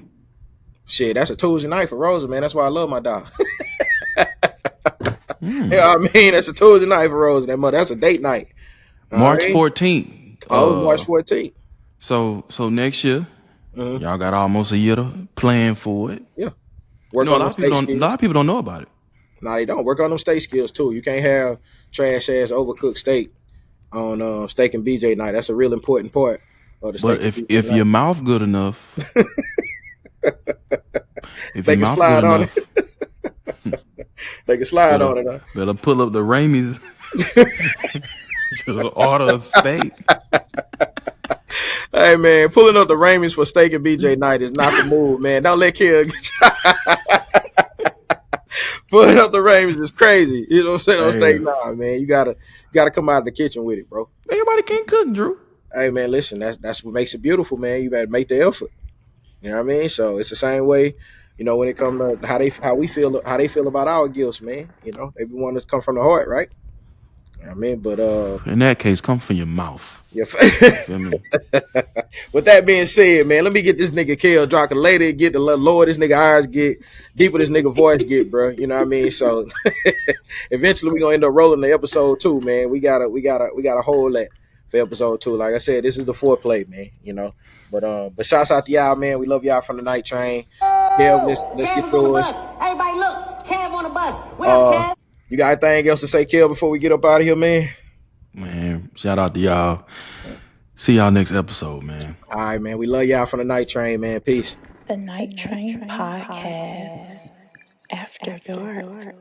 [SPEAKER 1] Shit, that's a Tuesday night for Rosa, man. That's why I love my dog. Yeah, I mean, that's a Tuesday night for Rosa. That's a date night. All
[SPEAKER 2] March
[SPEAKER 1] right.
[SPEAKER 2] 14th.
[SPEAKER 1] Oh, March 14th.
[SPEAKER 2] So next year, y'all got almost a year to plan for it.
[SPEAKER 1] Yeah.
[SPEAKER 2] You
[SPEAKER 1] Work
[SPEAKER 2] know,
[SPEAKER 1] on them state
[SPEAKER 2] a
[SPEAKER 1] skills.
[SPEAKER 2] lot of people don't know about it.
[SPEAKER 1] No, they don't. Work on them steak skills too. You can't have trash ass overcooked steak on steak and BJ night. That's a real important part of the steak
[SPEAKER 2] But
[SPEAKER 1] and BJ
[SPEAKER 2] if
[SPEAKER 1] night.
[SPEAKER 2] your mouth good enough, if
[SPEAKER 1] They
[SPEAKER 2] your
[SPEAKER 1] can
[SPEAKER 2] mouth good
[SPEAKER 1] slide on
[SPEAKER 2] enough,
[SPEAKER 1] it. They can slide on it. Huh?
[SPEAKER 2] better pull up the Ramey's to order a steak.
[SPEAKER 1] Hey man, pulling up the Ramey's for steak and BJ night is not the move, man. Don't let Kill get pulling up the Ramey's is crazy. You know what I'm saying? On steak, nah, man. You gotta come out of the kitchen with it, bro.
[SPEAKER 2] Everybody can't cook, Drew.
[SPEAKER 1] Hey man, listen, that's what makes it beautiful, man. You better make the effort. You know what I mean? So it's the same way, you know, when it comes to how they feel about our gifts, man. You know, they want to come from the heart, right? You know what I mean, but
[SPEAKER 2] In that case, come from your mouth.
[SPEAKER 1] yeah.
[SPEAKER 2] Feel me?
[SPEAKER 1] With that being said, man, let me get this nigga Kale drop. Later, get the lower this nigga eyes get, deeper this nigga voice get, bro. You know what I mean? So eventually we gonna end up rolling the episode 2, man. We gotta hold that for episode 2. Like I said, this is the foreplay, man. You know, but shouts out to y'all, man. We love y'all from the night train. Yeah, let's get through us.
[SPEAKER 4] Everybody look, Kev on the bus. What up, Kev?
[SPEAKER 1] You got anything else to say, Kel, before we get up out of here, man?
[SPEAKER 2] Man, shout out to y'all. See y'all next episode, man.
[SPEAKER 1] All right, man. We love y'all from the night train, man. Peace.
[SPEAKER 6] The Night Train Podcast. After Dark.